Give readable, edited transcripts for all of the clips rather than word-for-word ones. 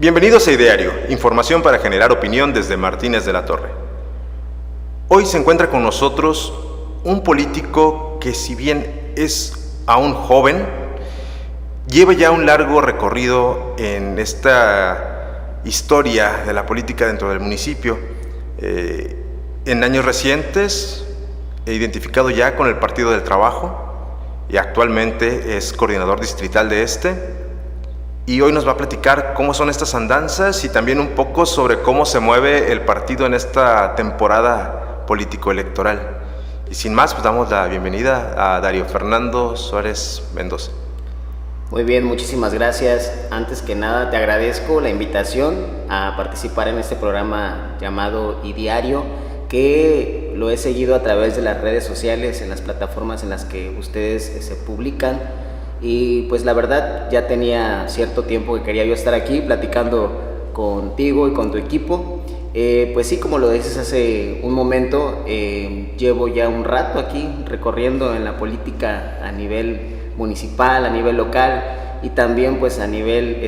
Bienvenidos a Ideario, información para generar opinión desde Martínez de la Torre. Hoy se encuentra con nosotros un político que, si bien es aún joven, lleva ya un largo recorrido en esta historia de la política dentro del municipio. En años recientes he identificado ya con el Partido del Trabajo y actualmente es coordinador distrital de este. Y hoy nos va a platicar cómo son estas andanzas y también un poco sobre cómo se mueve el partido en esta temporada político-electoral. Y sin más, pues damos la bienvenida a Darío Fernando Suárez Mendoza. Muy bien, muchísimas gracias. Antes que nada, te agradezco la invitación a participar en este programa llamado Ideario, que lo he seguido a través de las redes sociales, en las plataformas en las que ustedes se publican. Y pues la verdad ya tenía cierto tiempo que quería yo estar aquí platicando contigo y con tu equipo. Pues sí, como lo dices hace un momento, llevo ya un rato aquí recorriendo en la política a nivel municipal, a nivel local y también pues a nivel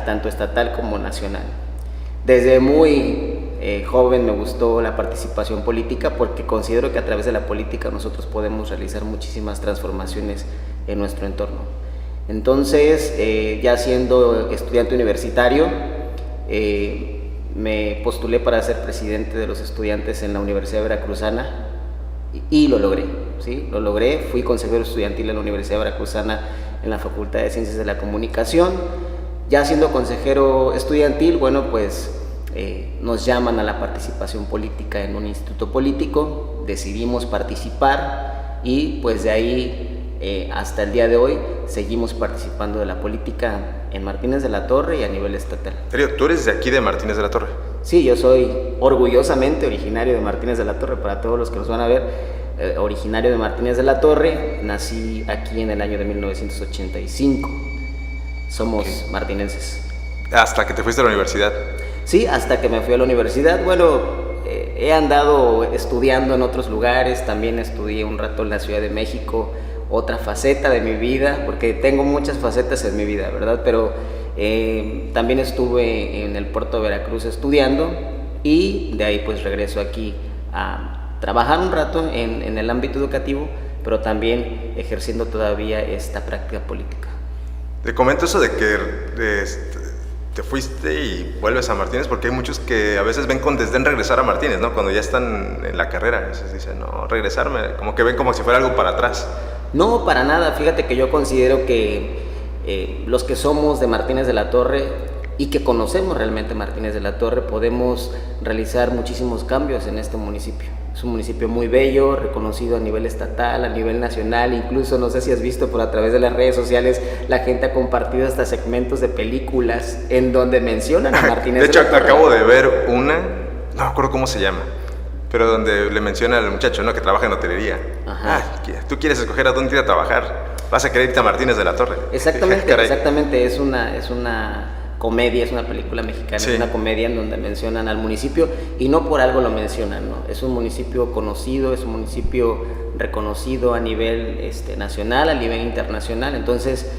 tanto estatal como nacional. Desde muy joven me gustó la participación política porque considero que a través de la política nosotros podemos realizar muchísimas transformaciones en nuestro entorno. Entonces, ya siendo estudiante universitario, me postulé para ser presidente de los estudiantes en la Universidad Veracruzana y lo logré, ¿sí? Lo logré, fui consejero estudiantil en la Universidad Veracruzana en la Facultad de Ciencias de la Comunicación. Ya siendo consejero estudiantil, bueno, pues nos llaman a la participación política en un instituto político, decidimos participar y pues de ahí hasta el día de hoy seguimos participando de la política en Martínez de la Torre y a nivel estatal. ¿Tú eres de aquí de Martínez de la Torre? Sí, yo soy orgullosamente originario de Martínez de la Torre, para todos los que nos van a ver, originario de Martínez de la Torre, nací aquí en el año de 1985, somos martinenses. ¿Hasta que te fuiste a la universidad? Sí, hasta que me fui a la universidad. Bueno, he andado estudiando en otros lugares, también estudié un rato en la Ciudad de México, otra faceta de mi vida, porque tengo muchas facetas en mi vida, ¿verdad? Pero también estuve en el puerto de Veracruz estudiando y de ahí pues regreso aquí a trabajar un rato en el ámbito educativo, pero también ejerciendo todavía esta práctica política. Te comento eso de que te fuiste y vuelves a Martínez, porque hay muchos que a veces ven con desdén regresar a Martínez, ¿no? Cuando ya están en la carrera, entonces dicen, no, regresarme, como que ven como si fuera algo para atrás. No, para nada. Fíjate que yo considero que los que somos de Martínez de la Torre y que conocemos realmente Martínez de la Torre podemos realizar muchísimos cambios en este municipio. Es un municipio muy bello, reconocido a nivel estatal, a nivel nacional, incluso no sé si has visto por a través de las redes sociales, la gente ha compartido hasta segmentos de películas en donde mencionan a Martínez de la Torre. De hecho, acabo de ver una, no me acuerdo cómo se llama, pero donde le menciona al muchacho, ¿no?, que trabaja en hotelería. Ajá. Tú quieres escoger a dónde ir a trabajar, vas a querer irte a Martínez de la Torre. Exactamente, exactamente, es una comedia, es una película mexicana, sí. Es una comedia en donde mencionan al municipio y no por algo lo mencionan, ¿no? Es un municipio conocido, es un municipio reconocido a nivel nacional, a nivel internacional. Entonces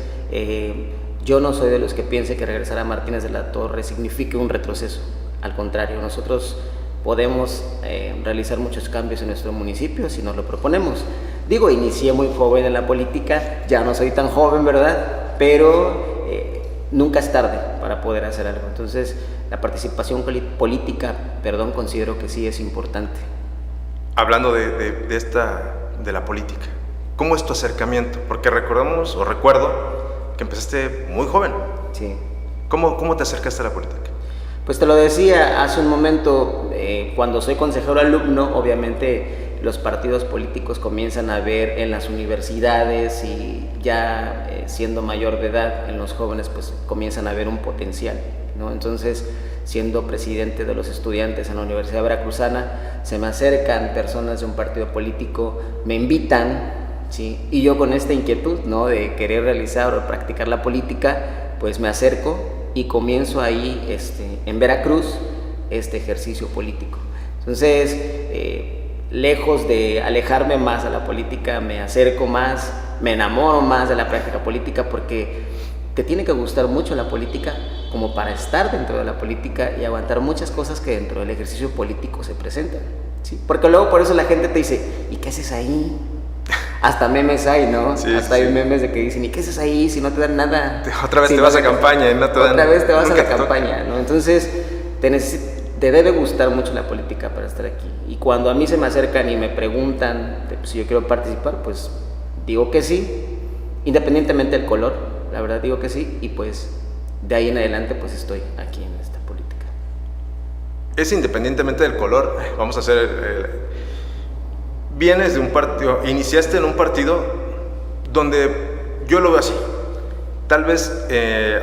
yo no soy de los que piense que regresar a Martínez de la Torre signifique un retroceso. Al contrario, nosotros podemos realizar muchos cambios en nuestro municipio si nos lo proponemos. Digo, inicié muy joven en la política, ya no soy tan joven, ¿verdad? Pero nunca es tarde para poder hacer algo. Entonces, la participación política, considero que sí es importante. Hablando de la política, ¿cómo es tu acercamiento? Porque recuerdo que empezaste muy joven. Sí. ¿Cómo te acercaste a la política? Pues te lo decía hace un momento, cuando soy consejero alumno, obviamente los partidos políticos comienzan a ver en las universidades y ya siendo mayor de edad en los jóvenes pues comienzan a ver un potencial, ¿no? Entonces, siendo presidente de los estudiantes en la Universidad Veracruzana, se me acercan personas de un partido político, me invitan, ¿sí? Y yo con esta inquietud, ¿no?, de querer realizar o practicar la política, pues me acerco y comienzo ahí en Veracruz este ejercicio político. Entonces, lejos de alejarme más a la política, me acerco más, me enamoro más de la práctica política porque te tiene que gustar mucho la política como para estar dentro de la política y aguantar muchas cosas que dentro del ejercicio político se presentan, ¿sí? Porque luego por eso la gente te dice, ¿y qué haces ahí? Hasta memes hay, ¿no? Sí, Hasta sí. hay memes de que dicen, ¿y qué haces ahí si no te dan nada? Otra vez Si te no vas a campaña y no te dan... Otra vez te vas a nunca la te toca. campaña, ¿no? Entonces, te debe gustar mucho la política para estar aquí. Y cuando a mí se me acercan y me preguntan si yo quiero participar, pues digo que sí, independientemente del color, la verdad digo que sí, y pues de ahí en adelante pues estoy aquí en esta política. Es independientemente del color, vamos a hacer... vienes de un partido, iniciaste en un partido donde yo lo veo así. Tal vez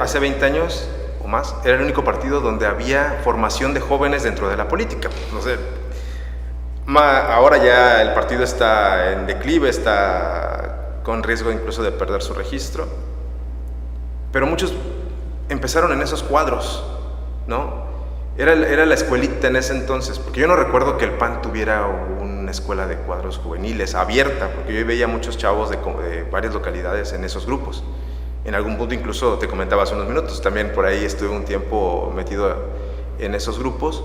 hace 20 años o más, era el único partido donde había formación de jóvenes dentro de la política. No sé, ahora ya el partido está en declive, está con riesgo incluso de perder su registro. Pero muchos empezaron en esos cuadros, ¿no? Era la escuelita en ese entonces, porque yo no recuerdo que el PAN tuviera una escuela de cuadros juveniles abierta, porque yo veía muchos chavos de varias localidades en esos grupos. En algún punto incluso te comentaba hace unos minutos, también por ahí estuve un tiempo metido en esos grupos,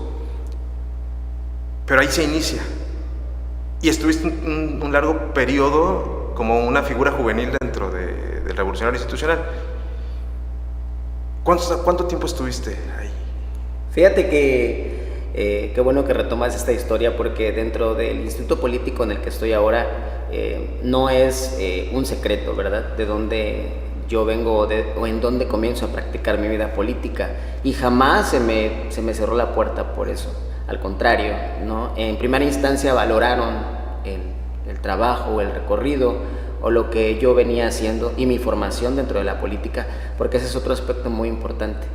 pero ahí se inicia. Y estuviste un largo periodo como una figura juvenil dentro del Revolucionario Institucional. ¿Cuánto tiempo estuviste ahí? Fíjate que qué bueno que retomas esta historia, porque dentro del instituto político en el que estoy ahora no es un secreto, ¿verdad? De dónde yo vengo o en dónde comienzo a practicar mi vida política, y jamás se me cerró la puerta por eso. Al contrario, ¿no? En primera instancia valoraron el trabajo, el recorrido o lo que yo venía haciendo y mi formación dentro de la política, porque ese es otro aspecto muy importante.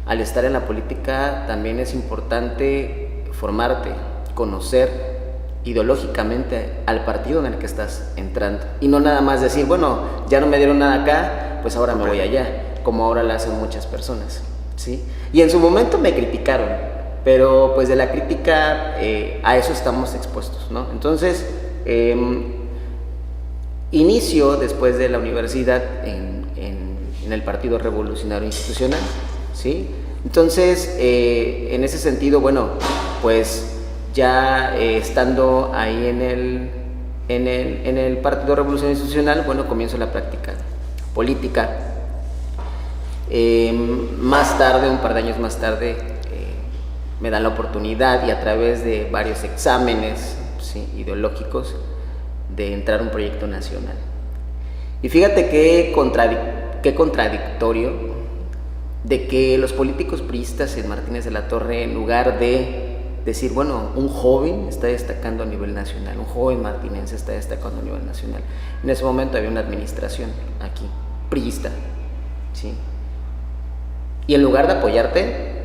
Al estar en la política también es importante formarte, conocer ideológicamente al partido en el que estás entrando, y no nada más decir, bueno, ya no me dieron nada acá, pues ahora me voy allá, como ahora lo hacen muchas personas, ¿sí? Y en su momento me criticaron, pero pues de la crítica a eso estamos expuestos, ¿no? Entonces, inicio después de la universidad en el Partido Revolucionario Institucional, ¿sí? Entonces, en ese sentido, bueno, pues ya estando ahí en el Partido Revolucionario Institucional, bueno, comienzo la práctica política. Más tarde, un par de años más tarde, me dan la oportunidad, y a través de varios exámenes, ¿sí?, ideológicos, de entrar a un proyecto nacional. Y fíjate qué contradictorio de que los políticos priistas en Martínez de la Torre, en lugar de decir, bueno, un joven está destacando a nivel nacional, un joven martinense está destacando a nivel nacional. En ese momento había una administración aquí, priista, ¿sí? Y en lugar de apoyarte,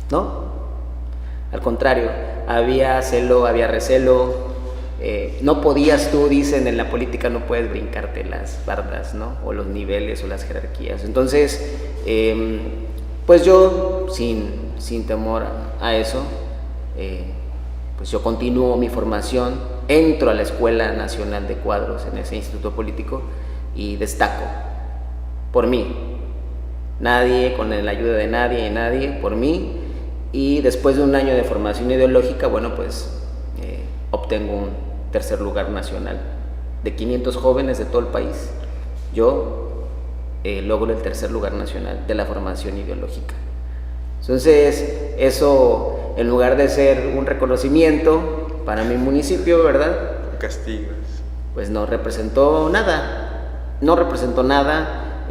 no. Al contrario, había celo, había recelo. No podías, tú dicen, en la política no puedes brincarte las bardas, ¿no? O los niveles o las jerarquías. Entonces, pues yo, sin temor a eso, pues yo continúo mi formación, entro a la Escuela Nacional de Cuadros en ese instituto político y destaco por mí. Nadie, con la ayuda de nadie, por mí. Y después de un año de formación ideológica, bueno, pues obtengo un tercer lugar nacional. De 500 jóvenes de todo el país, yo logro el tercer lugar nacional de la formación ideológica. Entonces, eso, en lugar de ser un reconocimiento para mi municipio, ¿verdad? Castigos. Pues no representó nada.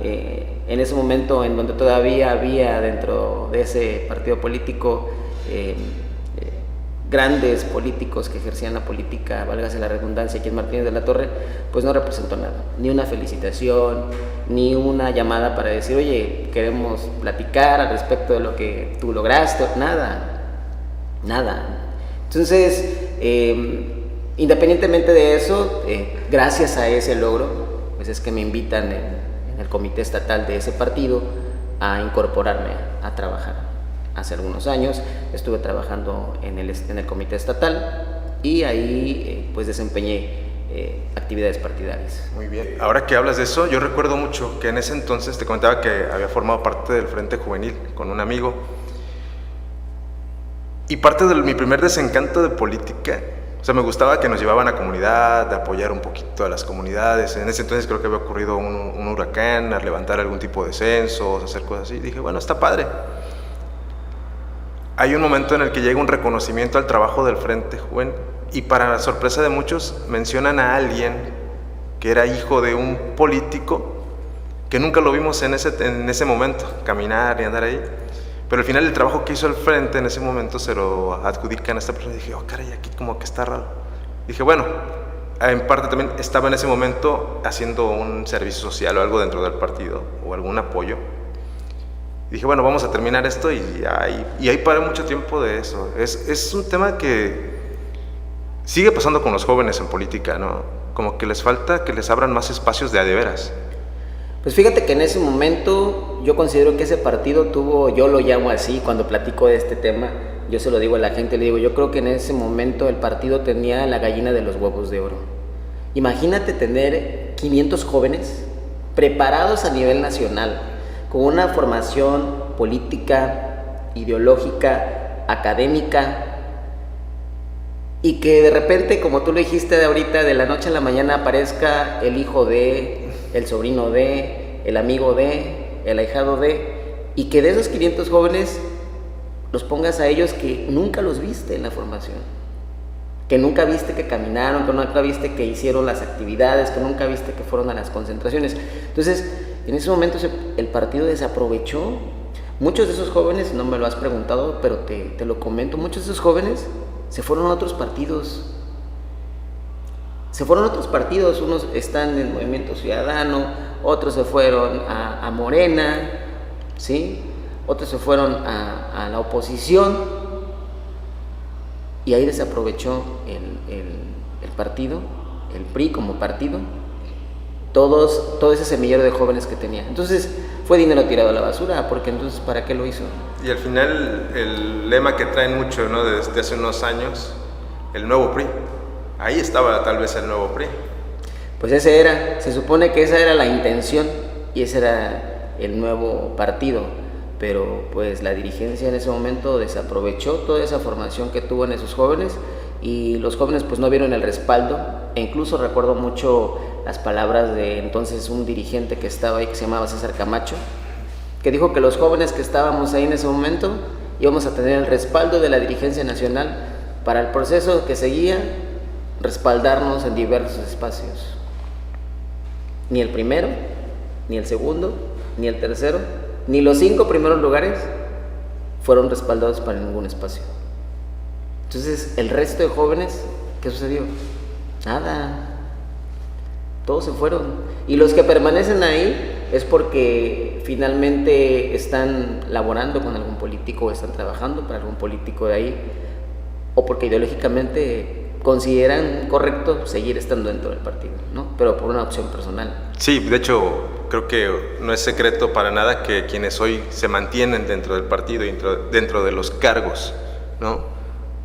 En ese momento en donde todavía había dentro de ese partido político grandes políticos que ejercían la política, válgase la redundancia, aquí en Martínez de la Torre, pues no representó nada, ni una felicitación, ni una llamada para decir, oye, queremos platicar al respecto de lo que tú lograste, nada. Entonces, independientemente de eso, gracias a ese logro, pues es que me invitan en el comité estatal de ese partido a incorporarme a trabajar. Hace algunos años estuve trabajando en el comité estatal, y ahí pues desempeñé actividades partidarias. Muy bien. Ahora que hablas de eso, yo recuerdo mucho que en ese entonces te comentaba que había formado parte del Frente Juvenil con un amigo. Y parte de mi primer desencanto de política, o sea, me gustaba que nos llevaban a comunidad, de apoyar un poquito a las comunidades. En ese entonces creo que había ocurrido un huracán, a levantar algún tipo de censos, hacer cosas así. Y dije, bueno, está padre. Hay un momento en el que llega un reconocimiento al trabajo del Frente Juvenil y para sorpresa de muchos mencionan a alguien que era hijo de un político que nunca lo vimos en ese momento, caminar y andar ahí. Pero al final el trabajo que hizo el Frente en ese momento se lo adjudican a esta persona y dije, oh caray, aquí como que está raro. Dije, bueno, en parte también estaba en ese momento haciendo un servicio social o algo dentro del partido o algún apoyo. Dije, bueno, vamos a terminar esto y ahí paré mucho tiempo de eso. Es un tema que sigue pasando con los jóvenes en política, ¿no? Como que les falta que les abran más espacios de a de veras. Pues fíjate que en ese momento yo considero que ese partido tuvo, yo lo llamo así, cuando platico de este tema, yo se lo digo a la gente, le digo, yo creo que en ese momento el partido tenía la gallina de los huevos de oro. Imagínate tener 500 jóvenes preparados a nivel nacional, con una formación política, ideológica, académica, y que de repente, como tú lo dijiste de ahorita, de la noche a la mañana aparezca el hijo de, el sobrino de, el amigo de, el ahijado de, y que de esos 500 jóvenes los pongas a ellos que nunca los viste en la formación, que nunca viste que caminaron, que nunca viste que hicieron las actividades, que nunca viste que fueron a las concentraciones. Entonces, en ese momento el partido desaprovechó. Muchos de esos jóvenes, no me lo has preguntado, pero te lo comento, muchos de esos jóvenes se fueron a otros partidos. Se fueron a otros partidos, unos están en el Movimiento Ciudadano, otros se fueron a Morena, ¿sí? Otros se fueron a la oposición, y ahí desaprovechó el partido, el PRI como partido, todo ese semillero de jóvenes que tenía. Entonces fue dinero tirado a la basura, porque entonces ¿para qué lo hizo? Y al final el lema que traen mucho, ¿no?, desde hace unos años, el nuevo PRI. Ahí estaba tal vez el nuevo PRI. Pues se supone que esa era la intención y ese era el nuevo partido, pero pues la dirigencia en ese momento desaprovechó toda esa formación que tuvo en esos jóvenes, y los jóvenes pues no vieron el respaldo. E incluso recuerdo mucho las palabras de entonces un dirigente que estaba ahí, que se llamaba César Camacho, que dijo que los jóvenes que estábamos ahí en ese momento íbamos a tener el respaldo de la dirigencia nacional para el proceso que seguía, respaldarnos en diversos espacios. Ni el primero, ni el segundo, ni el tercero, ni los 5 primeros lugares fueron respaldados para ningún espacio. Entonces, el resto de jóvenes, ¿qué sucedió? Nada. Todos se fueron. Y los que permanecen ahí es porque finalmente están laborando con algún político o están trabajando para algún político de ahí, o porque ideológicamente consideran correcto seguir estando dentro del partido, ¿no? Pero por una opción personal. Sí, de hecho, creo que no es secreto para nada que quienes hoy se mantienen dentro del partido y dentro de los cargos, ¿no?,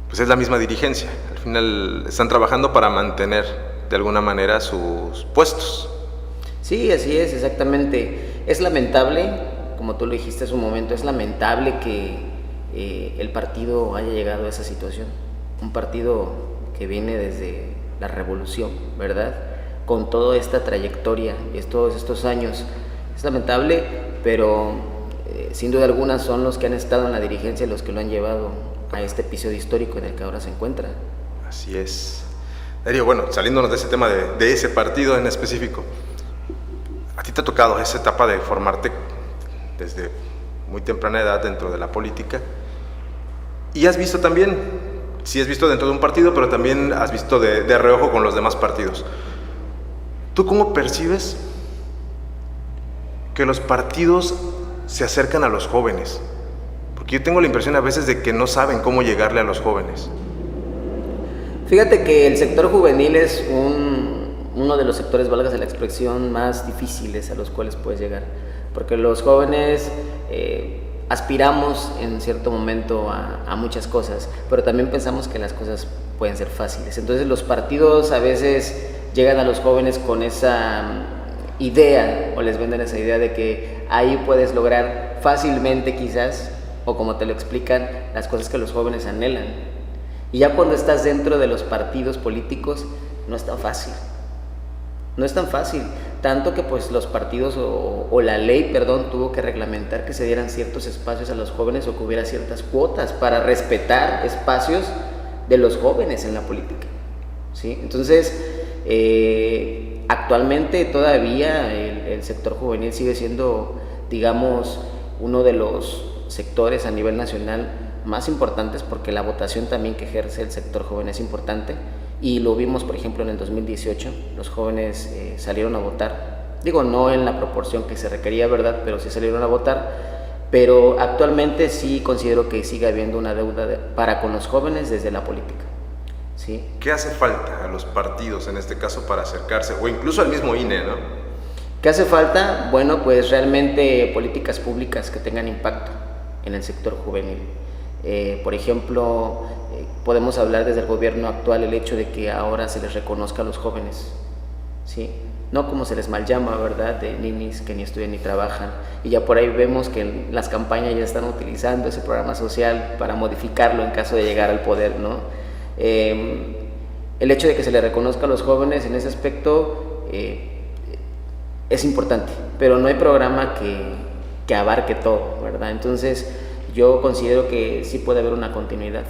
pues es la misma dirigencia. Al final están trabajando para mantener de alguna manera sus puestos. Sí, así es, exactamente. Es lamentable, como tú lo dijiste hace un momento, es lamentable que el partido haya llegado a esa situación. Un partido que viene desde la revolución, ¿verdad?, con toda esta trayectoria y todos estos años. Es lamentable, pero sin duda alguna son los que han estado en la dirigencia los que lo han llevado a este episodio histórico en el que ahora se encuentra. Así es. Darío, bueno, saliéndonos de ese tema de ese partido en específico, ¿a ti te ha tocado esa etapa de formarte desde muy temprana edad dentro de la política? Y has visto también, sí has visto dentro de un partido, pero también has visto de reojo con los demás partidos. ¿Tú cómo percibes que los partidos se acercan a los jóvenes? Porque yo tengo la impresión a veces de que no saben cómo llegarle a los jóvenes. Fíjate que el sector juvenil es uno de los sectores, valgas de la expresión, más difíciles a los cuales puedes llegar. Porque los jóvenes aspiramos en cierto momento a muchas cosas, pero también pensamos que las cosas pueden ser fáciles. Entonces los partidos a veces llegan a los jóvenes con esa idea, o les venden esa idea de que ahí puedes lograr fácilmente quizás, o como te lo explican, las cosas que los jóvenes anhelan. Y ya cuando estás dentro de los partidos políticos, no es tan fácil. No es tan fácil, tanto que pues los partidos o la ley, perdón, tuvo que reglamentar que se dieran ciertos espacios a los jóvenes o que hubiera ciertas cuotas para respetar espacios de los jóvenes en la política, ¿sí? Entonces, actualmente todavía el sector juvenil sigue siendo, digamos, uno de los sectores a nivel nacional más importantes, porque la votación también que ejerce el sector joven es importante. Y lo vimos, por ejemplo, en el 2018, los jóvenes salieron a votar, digo, no en la proporción que se requería, ¿verdad?, pero sí salieron a votar, pero actualmente sí considero que sigue habiendo una deuda para con los jóvenes desde la política, ¿sí? ¿Qué hace falta a los partidos, en este caso, para acercarse, o incluso al mismo INE, ¿no? ¿Qué hace falta? Bueno, pues realmente políticas públicas que tengan impacto en el sector juvenil. Por ejemplo, podemos hablar desde el gobierno actual el hecho de que ahora se les reconozca a los jóvenes, ¿sí? No como se les mal llama, ¿verdad?, de ninis que ni estudian ni trabajan, y ya por ahí vemos que las campañas ya están utilizando ese programa social para modificarlo en caso de llegar al poder, ¿no? El hecho de que se les reconozca a los jóvenes en ese aspecto es importante, pero no hay programa que abarque todo, ¿verdad? Entonces, yo considero que sí puede haber una continuidad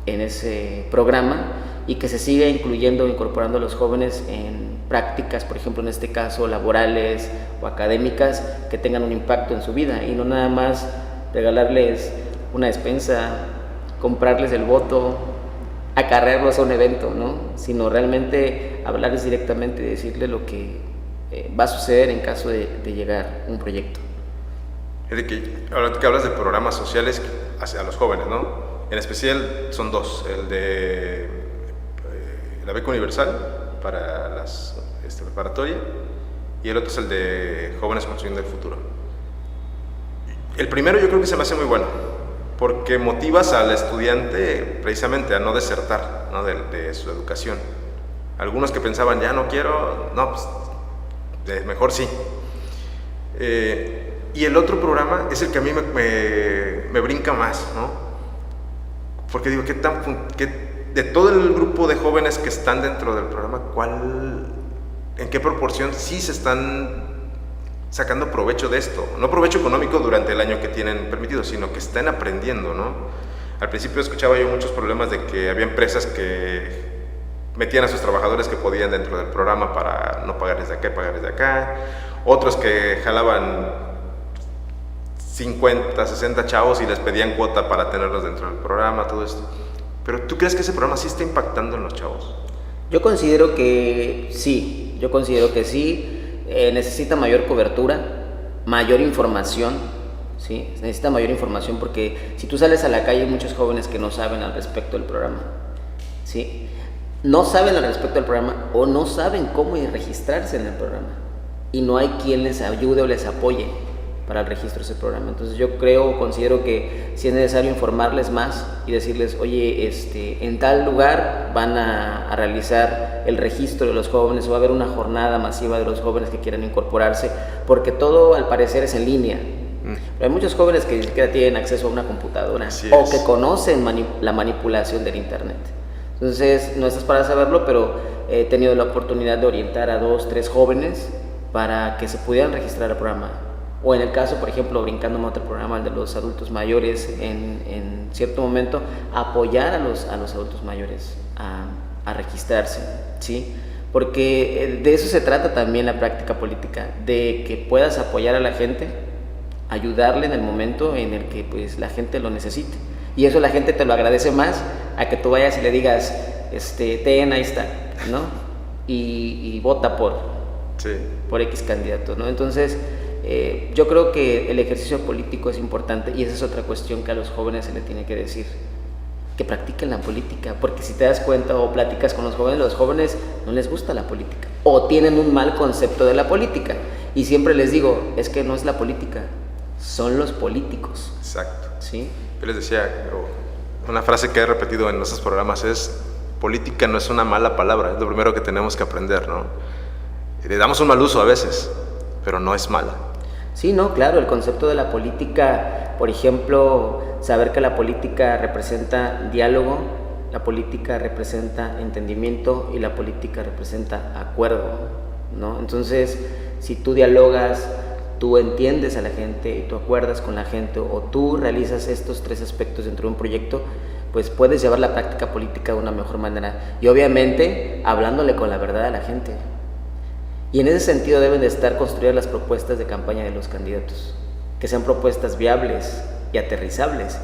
en ese programa y que se siga incluyendo, incorporando a los jóvenes en prácticas, por ejemplo, en este caso, laborales o académicas, que tengan un impacto en su vida, y no nada más regalarles una despensa, comprarles el voto, acarrearlos a un evento, ¿no? Sino realmente hablarles directamente y decirles lo que va a suceder en caso de llegar un proyecto. Ahora que hablas de programas sociales hacia los jóvenes, ¿no? En especial son dos, el de la beca universal para las preparatoria, y el otro es el de jóvenes construyendo el futuro. El primero yo creo que se me hace muy bueno, porque motivas al estudiante precisamente a no desertar, ¿no?, de su educación. Algunos que pensaban, ya no quiero, no, pues mejor sí. Y el otro programa es el que a mí me brinca más, ¿no? Porque digo, de todo el grupo de jóvenes que están dentro del programa, ¿en qué proporción sí se están sacando provecho de esto? No provecho económico durante el año que tienen permitido, sino que están aprendiendo, ¿no? Al principio escuchaba yo muchos problemas de que había empresas que metían a sus trabajadores que podían dentro del programa para no pagarles de acá y pagarles de acá. Otros que jalaban 50, 60 chavos y les pedían cuota para tenerlos dentro del programa, todo esto. Pero ¿tú crees que ese programa sí está impactando en los chavos? Yo considero que sí, necesita mayor cobertura, mayor información, ¿sí? Necesita mayor información porque si tú sales a la calle hay muchos jóvenes que no saben al respecto del programa, ¿sí? No saben al respecto del programa o no saben cómo registrarse en el programa y no hay quien les ayude o les apoye para el registro de ese programa. Entonces yo considero que sí es necesario informarles más y decirles, oye, en tal lugar van a realizar el registro de los jóvenes, o va a haber una jornada masiva de los jóvenes que quieran incorporarse, porque todo al parecer es en línea. Pero hay muchos jóvenes que ni siquiera tienen acceso a una computadora o que conocen la manipulación del internet. Entonces no estás para saberlo, pero he tenido la oportunidad de orientar a 2, 3 jóvenes para que se pudieran registrar al programa. O en el caso, por ejemplo, brincándome a otro programa, el de los adultos mayores, en cierto momento apoyar a los adultos mayores a registrarse, ¿sí? Porque de eso se trata también la práctica política, de que puedas apoyar a la gente, ayudarle en el momento en el que pues la gente lo necesite. Y eso la gente te lo agradece más a que tú vayas y le digas, ahí está, ¿no? Y vota por X candidato, ¿no? Entonces, yo creo que el ejercicio político es importante, y esa es otra cuestión que a los jóvenes se les tiene que decir, que practiquen la política, porque si te das cuenta o platicas con los jóvenes no les gusta la política, o tienen un mal concepto de la política, y siempre les digo, es que no es la política, son los políticos. Exacto. ¿Sí? Yo les decía, una frase que he repetido en nuestros programas es, política no es una mala palabra, es lo primero que tenemos que aprender, ¿no? Le damos un mal uso a veces, pero no es mala. Sí, no, claro, el concepto de la política, por ejemplo, saber que la política representa diálogo, la política representa entendimiento y la política representa acuerdo, ¿no? Entonces, si tú dialogas, tú entiendes a la gente y tú acuerdas con la gente, o tú realizas estos 3 aspectos dentro de un proyecto, pues puedes llevar la práctica política de una mejor manera. Y obviamente, hablándole con la verdad a la gente. Y en ese sentido deben de estar construidas las propuestas de campaña de los candidatos, que sean propuestas viables y aterrizables,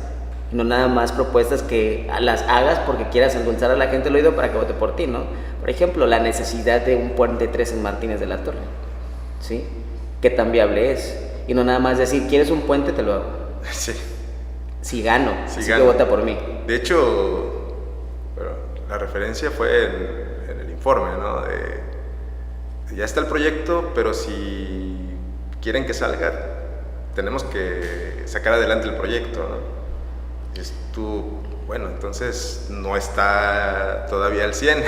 y no nada más propuestas que las hagas porque quieras endulzar a la gente el oído para que vote por ti, ¿no? Por ejemplo, la necesidad de un puente 3 en Martínez de la Torre, ¿sí? ¿Qué tan viable es? Y no nada más decir, ¿quieres un puente? Te lo hago. Sí. Si gano, si así gano. que vota por mí. De hecho, la referencia fue en el informe, ¿no? Ya está el proyecto, pero si quieren que salga, tenemos que sacar adelante el proyecto, ¿no? Y tú, bueno, entonces no está todavía al 100.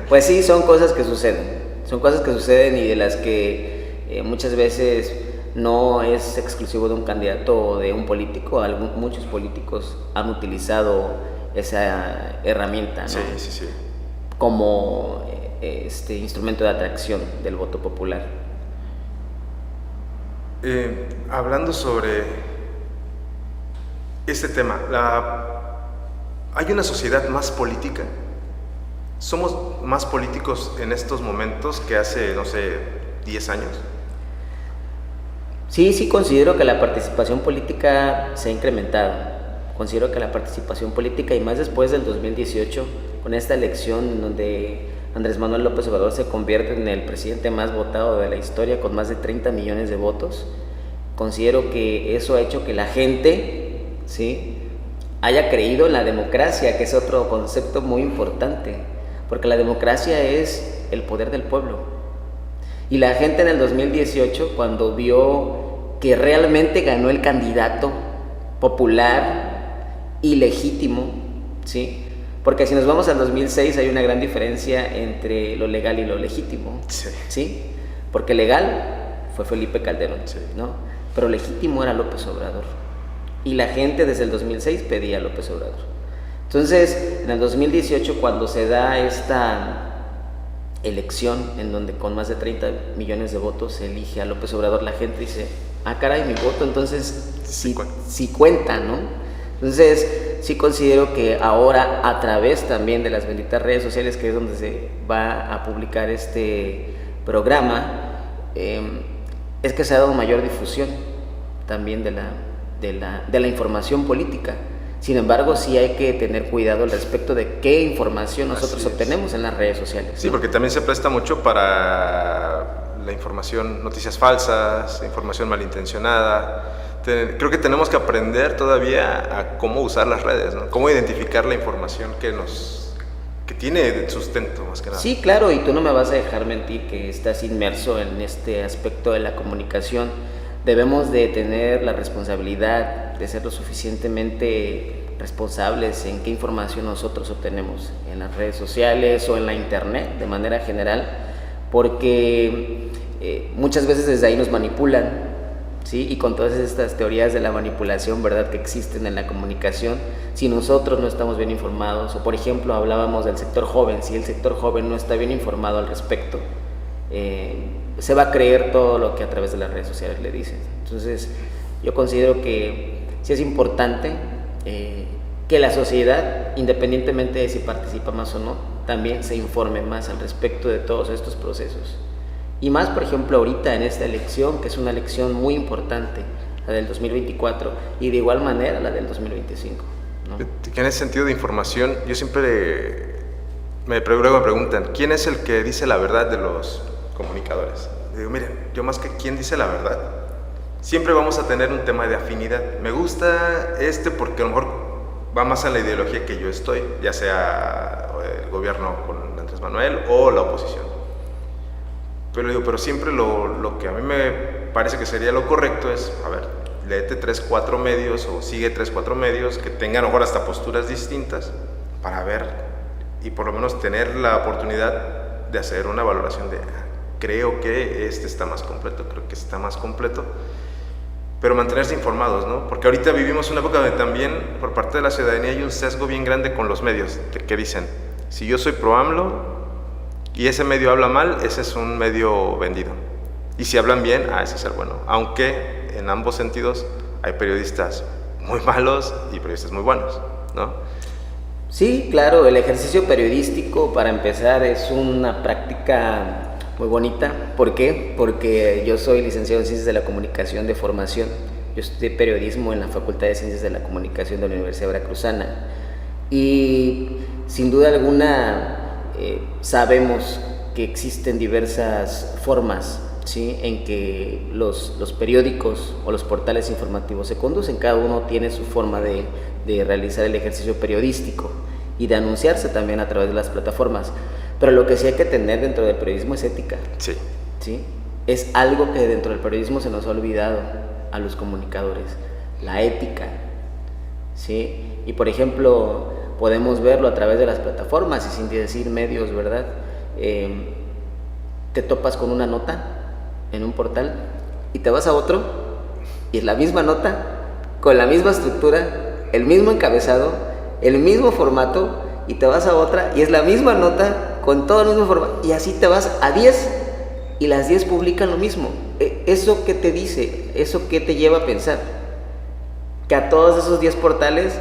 Pues sí, son cosas que suceden y de las que muchas veces no es exclusivo de un candidato o de un político. Muchos políticos han utilizado esa herramienta, ¿no? Sí. Como instrumento de atracción del voto popular. Hablando sobre este tema, ¿hay una sociedad más política? ¿Somos más políticos en estos momentos que hace, no sé, 10 años? Sí, considero que la participación política se ha incrementado. Considero que la participación política, y más después del 2018, con esta elección en donde Andrés Manuel López Obrador se convierte en el presidente más votado de la historia, con más de 30 millones de votos, considero que eso ha hecho que la gente, ¿sí?, haya creído en la democracia, que es otro concepto muy importante, porque la democracia es el poder del pueblo. Y la gente en el 2018, cuando vio que realmente ganó el candidato popular y legítimo, ¿sí?, porque si nos vamos al 2006 hay una gran diferencia entre lo legal y lo legítimo, ¿sí? Porque legal fue Felipe Calderón, ¿no? Pero legítimo era López Obrador. Y la gente desde el 2006 pedía a López Obrador. Entonces, en el 2018, cuando se da esta elección, en donde con más de 30 millones de votos se elige a López Obrador, la gente dice, caray, mi voto entonces sí cuenta, ¿no? Entonces, sí considero que ahora, a través también de las benditas redes sociales, que es donde se va a publicar este programa, es que se ha dado mayor difusión también de la información política. Sin embargo, sí hay que tener cuidado al respecto de qué información nosotros obtenemos en las redes sociales, ¿no? Sí, porque también se presta mucho para la información, noticias falsas, información malintencionada. Creo que tenemos que aprender todavía a cómo usar las redes, ¿no? Cómo identificar la información que tiene sustento, más que nada. Sí, claro, y tú no me vas a dejar mentir que estás inmerso en este aspecto de la comunicación. Debemos de tener la responsabilidad de ser lo suficientemente responsables en qué información nosotros obtenemos en las redes sociales o en la internet de manera general, porque muchas veces desde ahí nos manipulan, ¿sí? Y con todas estas teorías de la manipulación, ¿verdad?, que existen en la comunicación, si nosotros no estamos bien informados, o por ejemplo hablábamos del sector joven, si el sector joven no está bien informado al respecto, se va a creer todo lo que a través de las redes sociales le dicen. Entonces yo considero que sí es importante que la sociedad, independientemente de si participa más o no, también se informe más al respecto de todos estos procesos. Y más, por ejemplo, ahorita en esta elección, que es una elección muy importante, la del 2024, y de igual manera la del 2025, ¿no? Que en ese sentido de información, yo siempre luego me preguntan, ¿quién es el que dice la verdad de los comunicadores? Digo, miren, yo más que quién dice la verdad, siempre vamos a tener un tema de afinidad. Me gusta porque a lo mejor va más a la ideología que yo estoy, ya sea el gobierno con Andrés Manuel o la oposición. Pero siempre lo que a mí me parece que sería lo correcto es, a ver, léete 3, 4 medios o sigue 3, 4 medios que tengan a lo mejor hasta posturas distintas para ver y por lo menos tener la oportunidad de hacer una valoración de creo que este está más completo, creo que está más completo, pero mantenerse informados, ¿no? Porque ahorita vivimos una época donde también por parte de la ciudadanía hay un sesgo bien grande con los medios, que dicen, si yo soy pro AMLO y ese medio habla mal, ese es un medio vendido. Y si hablan bien, ese es el bueno. Aunque en ambos sentidos hay periodistas muy malos y periodistas muy buenos, ¿no? Sí, claro, el ejercicio periodístico, para empezar, es una práctica muy bonita. ¿Por qué? Porque yo soy licenciado en Ciencias de la Comunicación de formación. Yo estudié periodismo en la Facultad de Ciencias de la Comunicación de la Universidad Veracruzana. Y sin duda alguna sabemos que existen diversas formas, ¿sí?, en que los periódicos o los portales informativos se conducen. Cada uno tiene su forma de realizar el ejercicio periodístico y de anunciarse también a través de las plataformas. Pero lo que sí hay que tener dentro del periodismo es ética. Sí. ¿Sí? Es algo que dentro del periodismo se nos ha olvidado a los comunicadores, la ética. ¿Sí? Y por ejemplo, podemos verlo a través de las plataformas y sin decir medios, ¿verdad? Te topas con una nota en un portal y te vas a otro y es la misma nota, con la misma estructura, el mismo encabezado, el mismo formato, y te vas a otra y es la misma nota con todo el mismo formato, y así te vas a 10 y las 10 publican lo mismo. ¿Eso qué te dice? ¿Eso qué te lleva a pensar? Que a todos esos 10 portales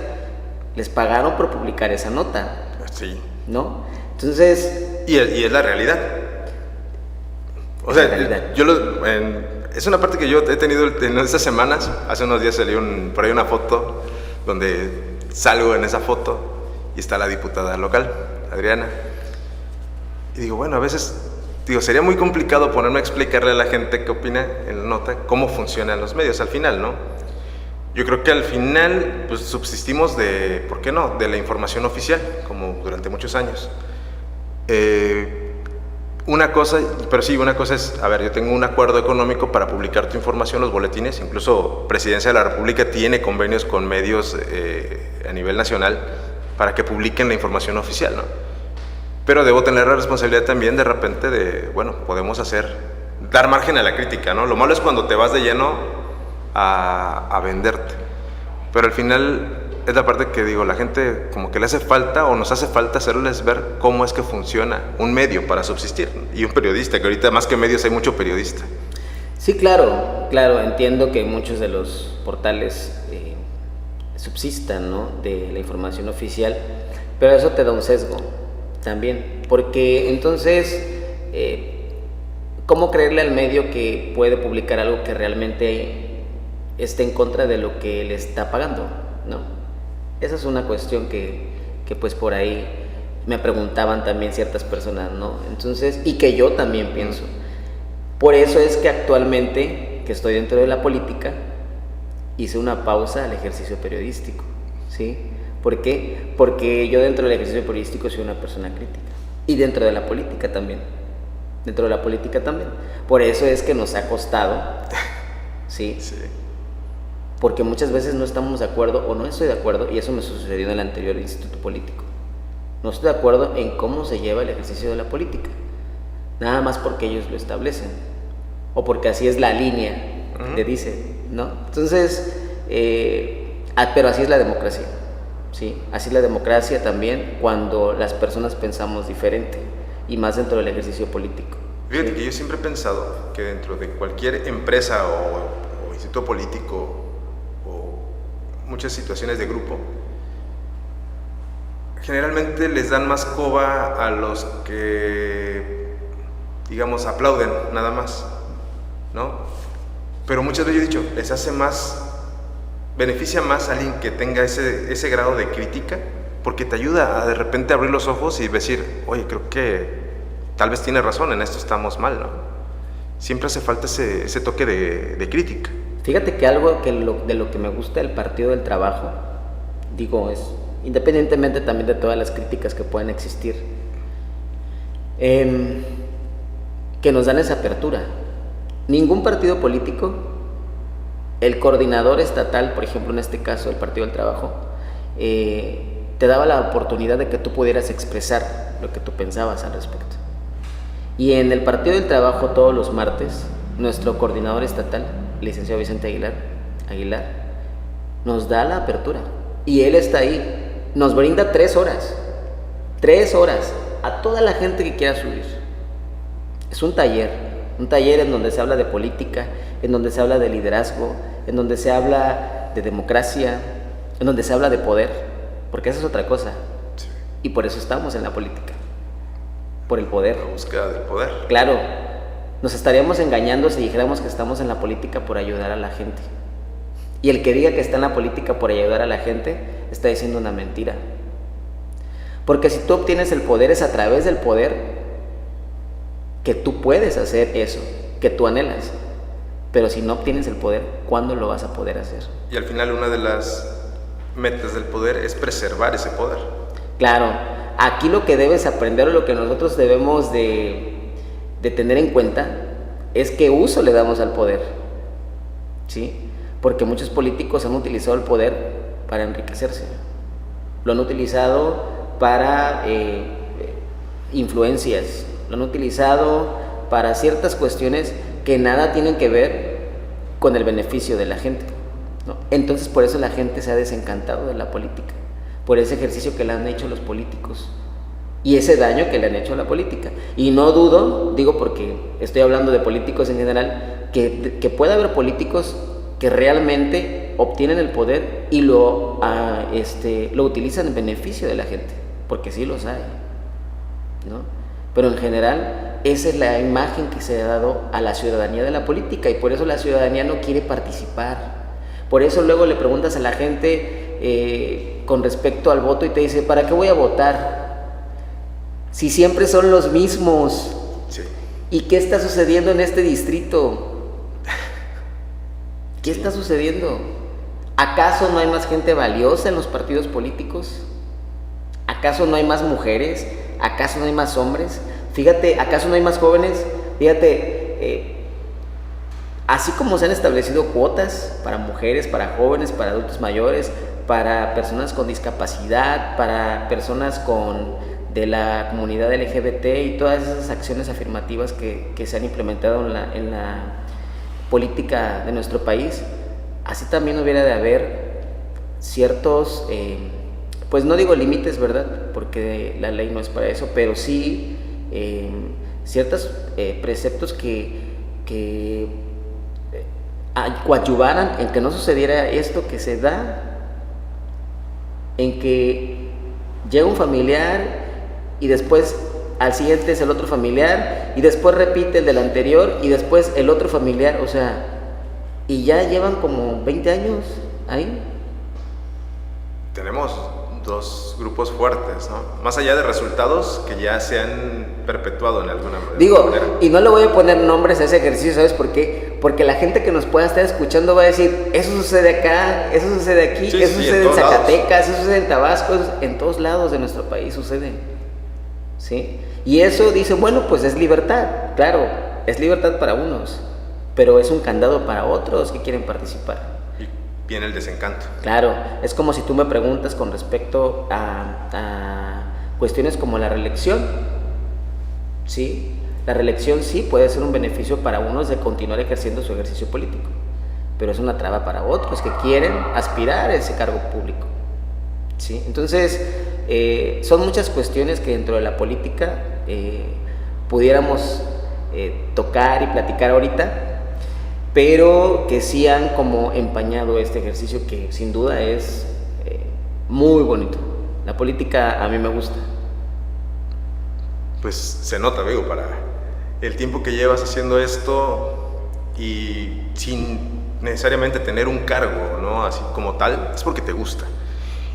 les pagaron por publicar esa nota. Sí. ¿No? Entonces... Y es la realidad. O sea, es una parte que yo he tenido en estas semanas. Hace unos días salió por ahí una foto donde salgo en esa foto y está la diputada local, Adriana. Y digo, bueno, a veces sería muy complicado ponerme a explicarle a la gente qué opina en la nota, cómo funcionan los medios al final, ¿no? Yo creo que al final pues subsistimos ¿por qué no?, de la información oficial, como durante muchos años. Una cosa es, a ver, yo tengo un acuerdo económico para publicar tu información, los boletines, incluso Presidencia de la República tiene convenios con medios a nivel nacional para que publiquen la información oficial, ¿no? Pero debo tener la responsabilidad también de repente podemos dar margen a la crítica, ¿no? Lo malo es cuando te vas de lleno a venderte, pero al final es la parte que digo, la gente como que le hace falta o nos hace falta hacerles ver cómo es que funciona un medio para subsistir, y un periodista, que ahorita más que medios hay mucho periodista. Sí, claro, entiendo que muchos de los portales subsistan, ¿no?, de la información oficial, pero eso te da un sesgo también, porque entonces, ¿cómo creerle al medio que puede publicar algo que realmente esté en contra de lo que le está pagando, ¿no? Esa es una cuestión que pues por ahí me preguntaban también ciertas personas, ¿no? Entonces, y que yo también pienso. Por eso es que actualmente, que estoy dentro de la política, hice una pausa al ejercicio periodístico, ¿sí? ¿Por qué? Porque yo dentro del ejercicio periodístico soy una persona crítica. Y dentro de la política también. Por eso es que nos ha costado, ¿sí? Sí. Porque muchas veces no estamos de acuerdo, o no estoy de acuerdo, y eso me sucedió en el anterior instituto político. No estoy de acuerdo en cómo se lleva el ejercicio de la política. Nada más porque ellos lo establecen. O porque así es la línea que dicen, ¿no? Entonces, pero así es la democracia. Sí, así es la democracia también cuando las personas pensamos diferente, y más dentro del ejercicio político. Fíjate que yo siempre he pensado que dentro de cualquier empresa o instituto político o muchas situaciones de grupo, generalmente les dan más coba a los que, digamos, aplauden nada más, ¿no? Pero muchas veces yo he dicho, les hace más, beneficia más a alguien que tenga ese grado de crítica, porque te ayuda a de repente abrir los ojos y decir, oye, creo que tal vez tiene razón, en esto estamos mal, ¿no? Siempre hace falta ese toque de crítica. Fíjate que algo de lo que me gusta del Partido del Trabajo, digo, es independientemente también de todas las críticas que pueden existir, que nos dan esa apertura. Ningún partido político, el coordinador estatal, por ejemplo en este caso el Partido del Trabajo, te daba la oportunidad de que tú pudieras expresar lo que tú pensabas al respecto. Y en el Partido del Trabajo todos los martes, nuestro coordinador estatal, el licenciado Vicente Aguilar, nos da la apertura. Y él está ahí, nos brinda 3 horas a toda la gente que quiera subir. Es un taller en donde se habla de política, en donde se habla de liderazgo, en donde se habla de democracia, en donde se habla de poder, porque esa es otra cosa. Sí. Y por eso estamos en la política, por el poder. La búsqueda del poder. Claro, nos estaríamos engañando si dijéramos que estamos en la política por ayudar a la gente. Y el que diga que está en la política por ayudar a la gente, está diciendo una mentira. Porque si tú obtienes el poder, es a través del poder que tú puedes hacer eso, que tú anhelas. Pero si no obtienes el poder, ¿cuándo lo vas a poder hacer? Y al final una de las metas del poder es preservar ese poder. Claro, aquí lo que debes aprender o lo que nosotros debemos de tener en cuenta es qué uso le damos al poder, ¿sí? Porque muchos políticos han utilizado el poder para enriquecerse, lo han utilizado para influencias, lo han utilizado para ciertas cuestiones que nada tienen que ver con el beneficio de la gente, ¿no? Entonces por eso la gente se ha desencantado de la política, por ese ejercicio que le han hecho los políticos y ese daño que le han hecho a la política. Y no dudo, digo porque estoy hablando de políticos en general, que pueda haber políticos que realmente obtienen el poder y lo utilizan en beneficio de la gente, porque sí los hay, ¿no? Pero en general esa es la imagen que se ha dado a la ciudadanía de la política, y por eso la ciudadanía no quiere participar. Por eso luego le preguntas a la gente con respecto al voto y te dice, ¿para qué voy a votar? Si siempre son los mismos. Sí. ¿Y qué está sucediendo en este distrito? ¿Qué está sucediendo? ¿Acaso no hay más gente valiosa en los partidos políticos? ¿Acaso no hay más mujeres? ¿Acaso no hay más hombres? Fíjate, ¿acaso no hay más jóvenes? Fíjate, así como se han establecido cuotas para mujeres, para jóvenes, para adultos mayores, para personas con discapacidad, para personas de la comunidad LGBT y todas esas acciones afirmativas que se han implementado en la política de nuestro país, así también hubiera de haber ciertos, pues no digo límites, ¿verdad? Porque la ley no es para eso, pero sí ciertos preceptos que coadyuvaran en que no sucediera esto que se da, en que llega un familiar y después al siguiente es el otro familiar y después repite el del anterior y después el otro familiar, o sea, y ya llevan como 20 años ahí. Tenemos 2 grupos fuertes, ¿no? Más allá de resultados que ya se han perpetuado en alguna manera. Digo, y no le voy a poner nombres a ese ejercicio, ¿sabes por qué? Porque la gente que nos pueda estar escuchando va a decir, eso sucede acá, eso sucede aquí, sí, eso sí, sucede en Zacatecas, lados. eso sucede en Tabasco, en todos lados de nuestro país sucede, ¿sí? Y eso dice, bueno, pues es libertad, claro, es libertad para unos, pero es un candado para otros que quieren participar. Y viene el desencanto. Claro, es como si tú me preguntas con respecto a cuestiones como la reelección, ¿sí? La reelección sí puede ser un beneficio para unos de continuar ejerciendo su ejercicio político, pero es una traba para otros que quieren aspirar a ese cargo público, ¿sí? Entonces, son muchas cuestiones que dentro de la política pudiéramos tocar y platicar ahorita, pero que sí han como empañado este ejercicio que sin duda es muy bonito. La política a mí me gusta. Pues se nota, amigo, para el tiempo que llevas haciendo esto y sin necesariamente tener un cargo, ¿no? Así como tal, es porque te gusta.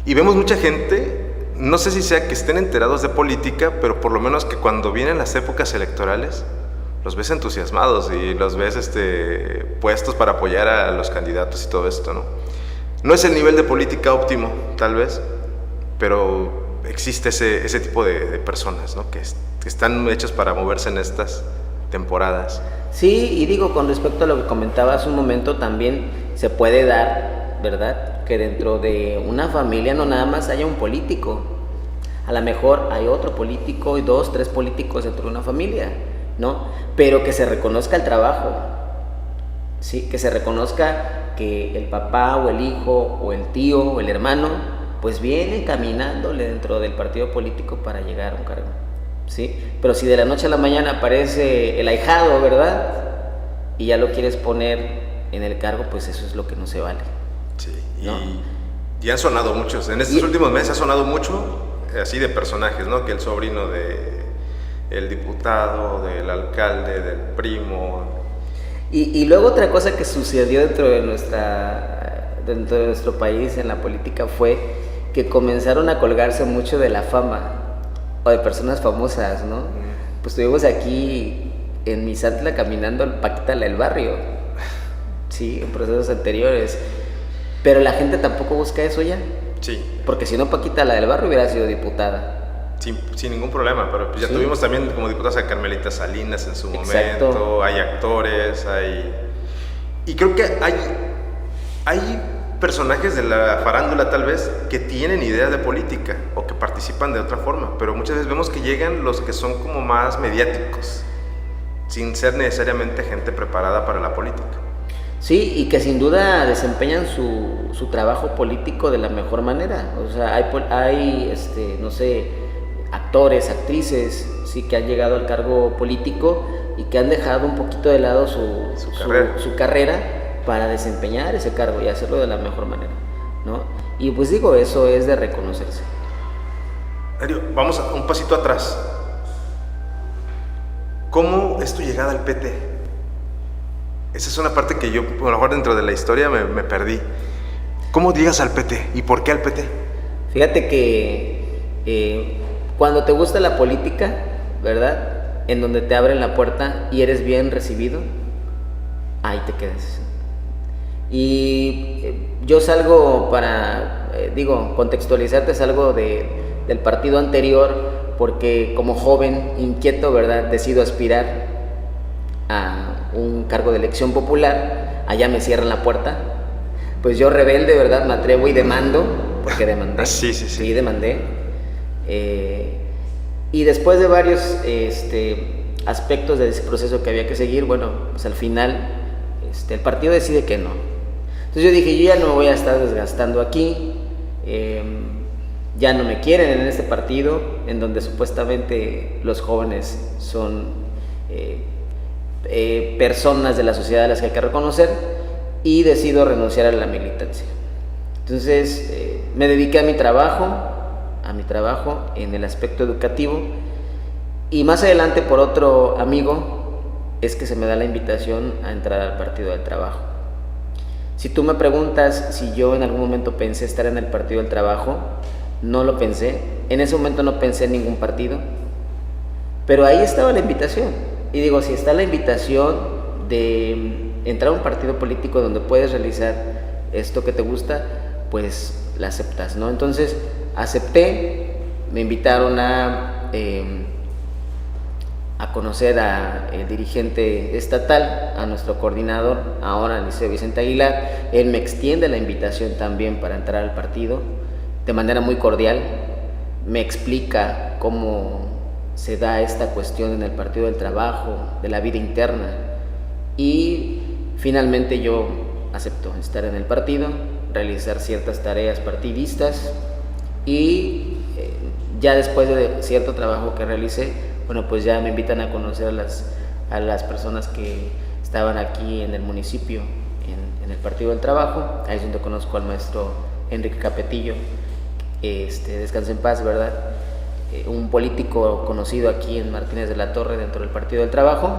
Y vemos mucha gente, no sé si sea que estén enterados de política, pero por lo menos que cuando vienen las épocas electorales, los ves entusiasmados y los ves puestos para apoyar a los candidatos y todo esto, ¿no? No es el nivel de política óptimo, tal vez, pero existe ese tipo de personas, ¿no? Que están hechas para moverse en estas temporadas. Sí, y digo, con respecto a lo que comentabas un momento, también se puede dar, ¿verdad? que dentro de una familia no nada más haya un político. A lo mejor hay otro político y 2, 3 políticos dentro de una familia, ¿no? Pero que se reconozca el trabajo, ¿sí? Que se reconozca que el papá o el hijo o el tío o el hermano pues viene caminándole dentro del partido político para llegar a un cargo, ¿sí? Pero si de la noche a la mañana aparece el ahijado, ¿verdad? Y ya lo quieres poner en el cargo, pues eso es lo que no se vale. Sí, ¿no? y han sonado muchos, en estos últimos meses ha sonado mucho, así de personajes, ¿no? Que el sobrino de el diputado, del alcalde, del primo. Y luego otra cosa que sucedió dentro de nuestro país en la política fue que comenzaron a colgarse mucho de la fama o de personas famosas, ¿no? Pues estuvimos aquí en Misantla caminando al Paquita la del barrio, sí, en procesos anteriores, pero la gente tampoco busca eso ya. Sí. Porque si no, Paquita la del barrio hubiera sido diputada. Sin ningún problema, pero pues ya sí. Tuvimos también como diputadas a Carmelita Salinas en su Exacto. momento, hay actores, y creo que hay personajes de la farándula tal vez que tienen idea de política o que participan de otra forma, pero muchas veces vemos que llegan los que son como más mediáticos, sin ser necesariamente gente preparada para la política. Sí, y que sin duda desempeñan su trabajo político de la mejor manera. O sea, hay no sé, actores, actrices, sí, que han llegado al cargo político y que han dejado un poquito de lado su carrera para desempeñar ese cargo y hacerlo de la mejor manera, ¿no? Y pues digo, eso es de reconocerse. Darío, vamos un pasito atrás. ¿Cómo es tu llegada al PT? Esa es una parte que yo, a lo mejor dentro de la historia me perdí. ¿Cómo llegas al PT y por qué al PT? Fíjate que cuando te gusta la política, ¿verdad? En donde te abren la puerta y eres bien recibido, ahí te quedas. Y yo salgo contextualizarte, salgo del partido anterior porque como joven inquieto, ¿verdad? Decido aspirar a un cargo de elección popular, allá me cierran la puerta, pues yo rebelde, ¿verdad? Me atrevo y demando, porque demandé. Sí, demandé. Y después de varios aspectos de ese proceso que había que seguir, bueno, pues al final el partido decide que no. Entonces yo dije, yo ya no me voy a estar desgastando aquí, ya no me quieren en este partido, en donde supuestamente los jóvenes son personas de la sociedad a las que hay que reconocer, y decido renunciar a la militancia. Entonces me dediqué a mi trabajo en el aspecto educativo, y más adelante por otro amigo es que se me da la invitación a entrar al Partido del Trabajo. Si tú me preguntas si yo en algún momento pensé estar en el Partido del Trabajo, no lo pensé. En ese momento no pensé en ningún partido, pero ahí estaba la invitación. Y digo, si está la invitación de entrar a un partido político donde puedes realizar esto que te gusta, pues la aceptas, ¿no? Entonces acepté, me invitaron a conocer al dirigente estatal, a nuestro coordinador, ahora el Liceo Vicente Aguilar. Él me extiende la invitación también para entrar al partido, de manera muy cordial, me explica cómo se da esta cuestión en el Partido del Trabajo, de la vida interna, y finalmente yo acepto estar en el partido, realizar ciertas tareas partidistas, y ya después de cierto trabajo que realicé, bueno, pues ya me invitan a conocer a las personas que estaban aquí en el municipio, en el Partido del Trabajo. Ahí es donde conozco al maestro Enrique Capetillo, descanse en paz, ¿verdad? Un político conocido aquí en Martínez de la Torre dentro del Partido del Trabajo.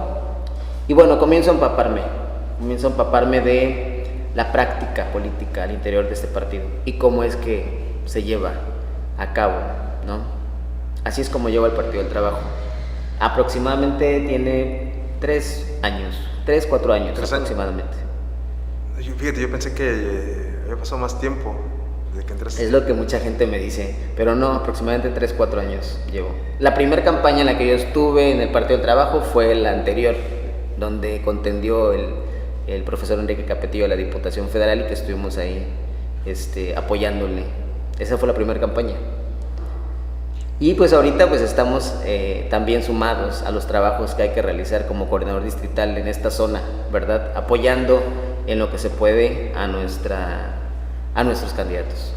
Y bueno, comienzo a empaparme de la práctica política al interior de este partido y cómo es que se lleva a cabo, ¿no? Así es como llego al Partido del Trabajo. Aproximadamente tiene 3, 4 años aproximadamente. Fíjate, yo pensé que había pasado más tiempo desde que entraste. Es lo que mucha gente me dice, pero no, aproximadamente 3, 4 años llevo. La primera campaña en la que yo estuve en el Partido del Trabajo fue la anterior, donde contendió el profesor Enrique Capetillo a la Diputación Federal, y que estuvimos ahí apoyándole. Esa fue la primera campaña. Y pues ahorita pues estamos también sumados a los trabajos que hay que realizar como coordinador distrital en esta zona, ¿verdad? Apoyando en lo que se puede a nuestros candidatos.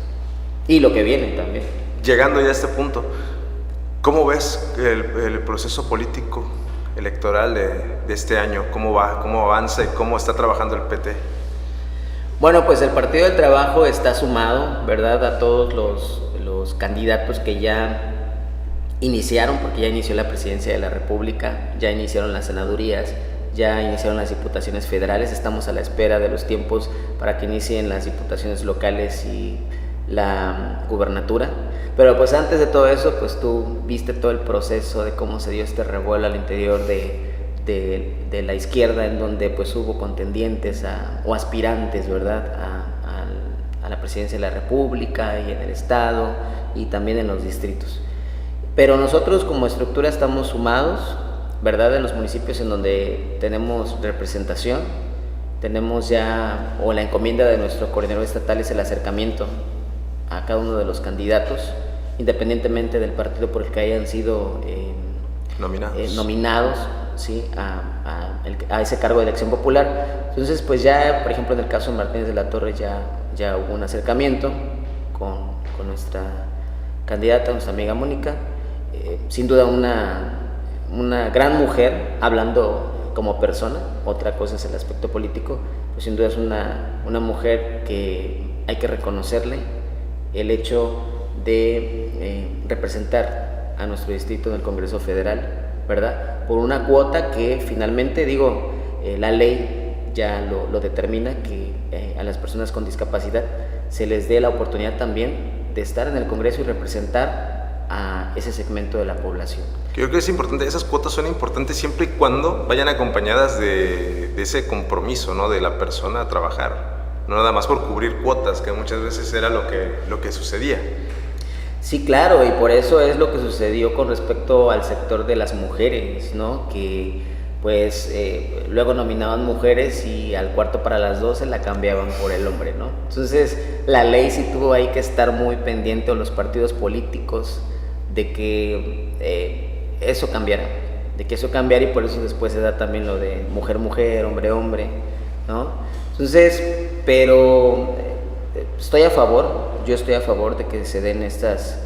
Y lo que viene también. Llegando ya a este punto, ¿cómo ves el proceso político electoral de este año? ¿Cómo va? ¿Cómo avanza? ¿Y cómo está trabajando el PT? Bueno, pues el Partido del Trabajo está sumado, ¿verdad? A todos los candidatos que ya iniciaron, porque ya inició la presidencia de la República, ya iniciaron las senadurías, ya iniciaron las diputaciones federales. Estamos a la espera de los tiempos para que inicien las diputaciones locales y la gubernatura. Pero pues antes de todo eso, pues tú viste todo el proceso de cómo se dio este revuelo al interior de la izquierda, en donde pues hubo contendientes o aspirantes, ¿verdad?, a la presidencia de la República y en el Estado y también en los distritos. Pero nosotros como estructura estamos sumados, ¿verdad?, en los municipios en donde tenemos representación. Tenemos ya, o la encomienda de nuestro coordinador estatal es el acercamiento a cada uno de los candidatos, independientemente del partido por el que hayan sido nominados, ¿sí?, a ese cargo de elección popular. Entonces, pues ya, por ejemplo, en el caso de Martínez de la Torre ya hubo un acercamiento con nuestra candidata, nuestra amiga Mónica. Sin duda una gran mujer, hablando como persona. Otra cosa es el aspecto político, pues sin duda es una mujer que hay que reconocerle el hecho de representar a nuestro distrito en el Congreso Federal, ¿verdad?, por una cuota que finalmente, la ley ya lo determina, que a las personas con discapacidad se les dé la oportunidad también de estar en el Congreso y representar a ese segmento de la población. Creo que es importante, esas cuotas son importantes siempre y cuando vayan acompañadas de ese compromiso, ¿no?, de la persona a trabajar, no nada más por cubrir cuotas, que muchas veces era lo que sucedía. Sí, claro, y por eso es lo que sucedió con respecto al sector de las mujeres, ¿no?, que pues luego nominaban mujeres y al cuarto para las 12 la cambiaban por el hombre, ¿no? Entonces la ley sí tuvo ahí que estar muy pendiente, o los partidos políticos, de que eso cambiara, y por eso después se da también lo de mujer-mujer, hombre-hombre, ¿no? Entonces, pero yo estoy a favor de que se den estas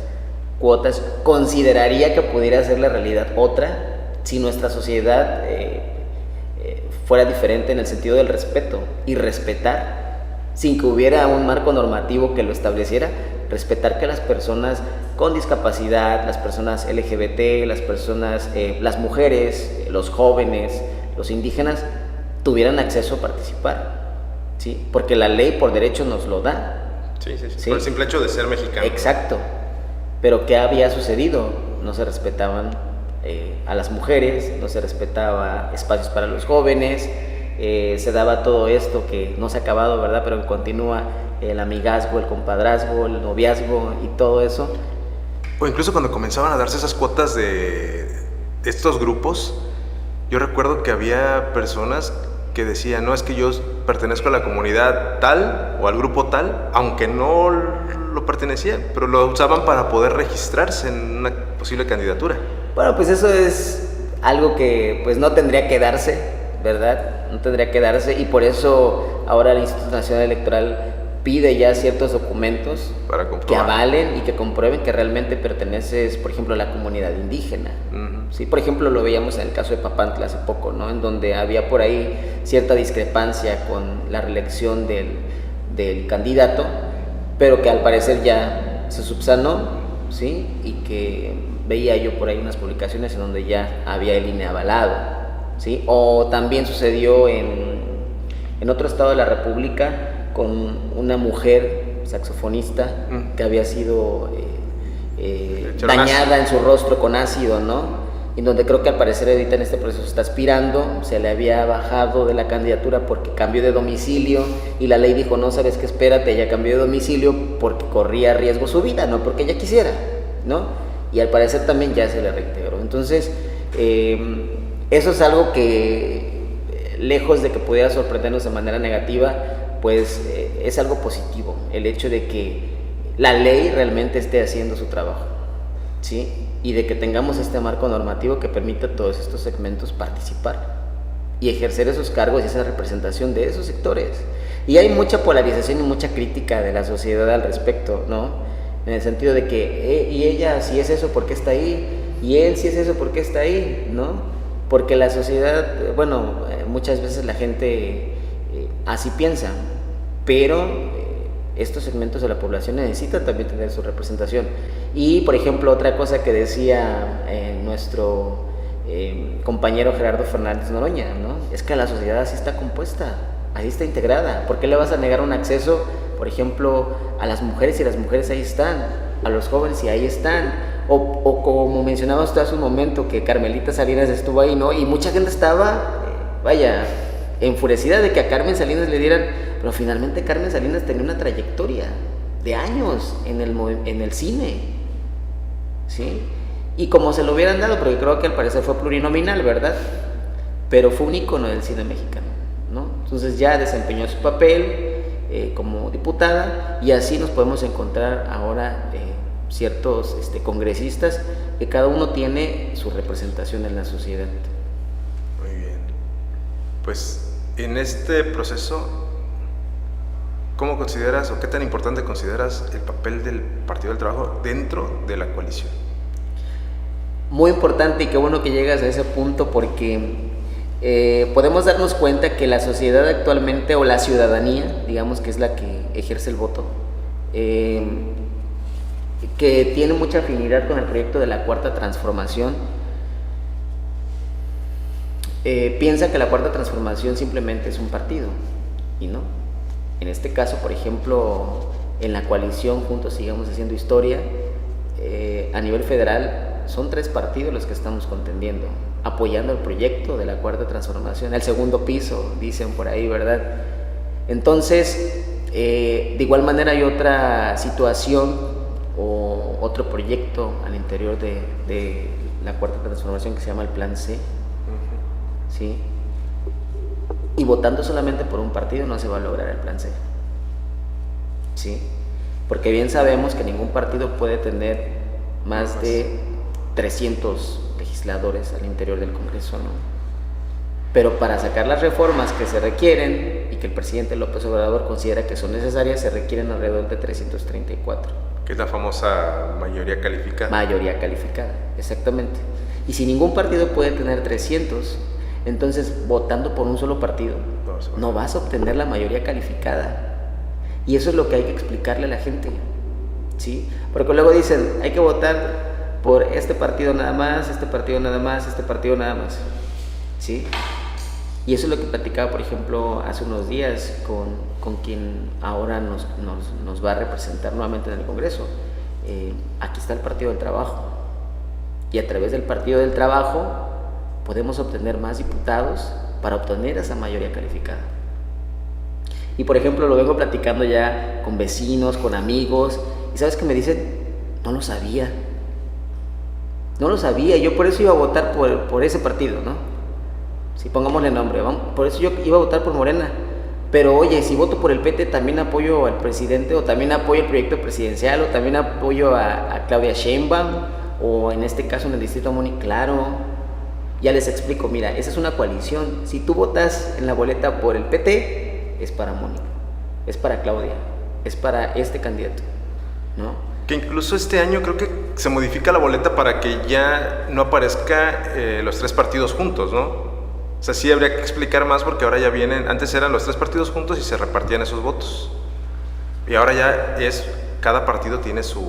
cuotas. Consideraría que pudiera ser la realidad otra si nuestra sociedad fuera diferente en el sentido del respeto y respetar, sin que hubiera un marco normativo que lo estableciera, respetar que las personas con discapacidad, las personas LGBT, las mujeres, los jóvenes, los indígenas, tuvieran acceso a participar, ¿sí? Porque la ley por derecho nos lo da. Sí. Por el simple hecho de ser mexicano. Exacto. Pero ¿qué había sucedido? No se respetaban a las mujeres, no se respetaba espacios para los jóvenes, se daba todo esto que no se ha acabado, ¿verdad?, pero que continúa, el amigazgo, el compadrazgo, el noviazgo y todo eso. O incluso cuando comenzaban a darse esas cuotas de estos grupos, yo recuerdo que había personas que decían, no, es que yo pertenezco a la comunidad tal o al grupo tal, aunque no lo pertenecían, pero lo usaban para poder registrarse en una posible candidatura. Bueno, pues eso es algo que pues no tendría que darse, ¿verdad? No tendría que darse, y por eso ahora el Instituto Nacional Electoral pide ya ciertos documentos que avalen y que comprueben que realmente perteneces, por ejemplo, a la comunidad indígena. Uh-huh. Sí, por ejemplo, lo veíamos en el caso de Papantla hace poco, ¿no?, en donde había por ahí cierta discrepancia con la reelección del candidato, pero que al parecer ya se subsanó, ¿sí?, y que veía yo por ahí unas publicaciones en donde ya había el INE avalado, ¿sí? O también sucedió en otro estado de la República con una mujer saxofonista que había sido dañada en su rostro con ácido, ¿no? En donde creo que al parecer ahorita en este proceso está aspirando, se le había bajado de la candidatura porque cambió de domicilio, y la ley dijo, no, sabes qué, espérate, ella cambió de domicilio porque corría riesgo su vida, no porque ella quisiera, ¿no? Y al parecer también ya se le reintegró. Entonces, eso es algo que, lejos de que pudiera sorprendernos de manera negativa, pues es algo positivo, el hecho de que la ley realmente esté haciendo su trabajo, ¿sí? Y de que tengamos este marco normativo que permita a todos estos segmentos participar y ejercer esos cargos y esa representación de esos sectores. Y hay mucha polarización y mucha crítica de la sociedad al respecto, ¿no? En el sentido de que, y ella si es eso, ¿por qué está ahí? Y él si es eso, ¿por qué está ahí? ¿No? Porque la sociedad, bueno, muchas veces la gente así piensa, pero estos segmentos de la población necesitan también tener su representación. Y, por ejemplo, otra cosa que decía nuestro compañero Gerardo Fernández Noroña, ¿no? Es que la sociedad así está compuesta, así está integrada. ¿Por qué le vas a negar un acceso, por ejemplo, a las mujeres si las mujeres ahí están, a los jóvenes si ahí están? O como mencionabas tú hace un momento, que Carmelita Salinas estuvo ahí, ¿no? Y mucha gente estaba, enfurecida de que a Carmen Salinas le dieran, pero finalmente Carmen Salinas tenía una trayectoria de años en el cine, ¿sí? Y como se lo hubieran dado, porque creo que al parecer fue plurinominal, ¿verdad? Pero fue un ícono del cine mexicano, ¿no? Entonces ya desempeñó su papel como diputada, y así nos podemos encontrar ahora ciertos congresistas que cada uno tiene su representación en la sociedad. Muy bien. Pues en este proceso, ¿cómo consideras o qué tan importante consideras el papel del Partido del Trabajo dentro de la coalición? Muy importante, y qué bueno que llegas a ese punto, porque podemos darnos cuenta que la sociedad actualmente, o la ciudadanía, digamos, que es la que ejerce el voto, que tiene mucha afinidad con el proyecto de la Cuarta Transformación, piensa que la Cuarta Transformación simplemente es un partido, y no. En este caso, por ejemplo, en la coalición Juntos Sigamos Haciendo Historia, a nivel federal, son 3 partidos los que estamos contendiendo, apoyando el proyecto de la Cuarta Transformación, el segundo piso, dicen por ahí, ¿verdad? Entonces, de igual manera hay otra situación o otro proyecto al interior de la Cuarta Transformación que se llama el Plan C, ¿sí? Y votando solamente por un partido no se va a lograr el Plan C, ¿sí? Porque bien sabemos que ningún partido puede tener más de 300 legisladores al interior del Congreso, ¿no? Pero para sacar las reformas que se requieren y que el presidente López Obrador considera que son necesarias, se requieren alrededor de 334. Que es la famosa mayoría calificada. Mayoría calificada, exactamente. Y si ningún partido puede tener 300, entonces votando por un solo partido no vas a obtener la mayoría calificada. Y eso es lo que hay que explicarle a la gente, ¿sí? Porque luego dicen, hay que votar por este partido nada más, este partido nada más, este partido nada más, ¿sí? Y eso es lo que platicaba, por ejemplo, hace unos días con quien ahora nos va a representar nuevamente en el Congreso. Aquí está el Partido del Trabajo, y a través del Partido del Trabajo podemos obtener más diputados para obtener esa mayoría calificada. Y por ejemplo, lo vengo platicando ya con vecinos, con amigos, y ¿sabes qué me dicen? No lo sabía, yo por eso iba a votar por ese partido, ¿no? Si pongámosle nombre, por eso yo iba a votar por Morena, pero oye, si voto por el PT también apoyo al presidente, o también apoyo el proyecto presidencial, o también apoyo a Claudia Sheinbaum, o en este caso en el distrito Moni, claro. Ya les explico, mira, esa es una coalición. Si tú votas en la boleta por el PT, es para Mónica, es para Claudia, es para este candidato, ¿no? Que incluso este año creo que se modifica la boleta para que ya no aparezca los 3 partidos juntos, ¿no? O sea, sí habría que explicar más, porque ahora ya vienen, antes eran los 3 partidos juntos y se repartían esos votos. Y ahora ya cada partido tiene su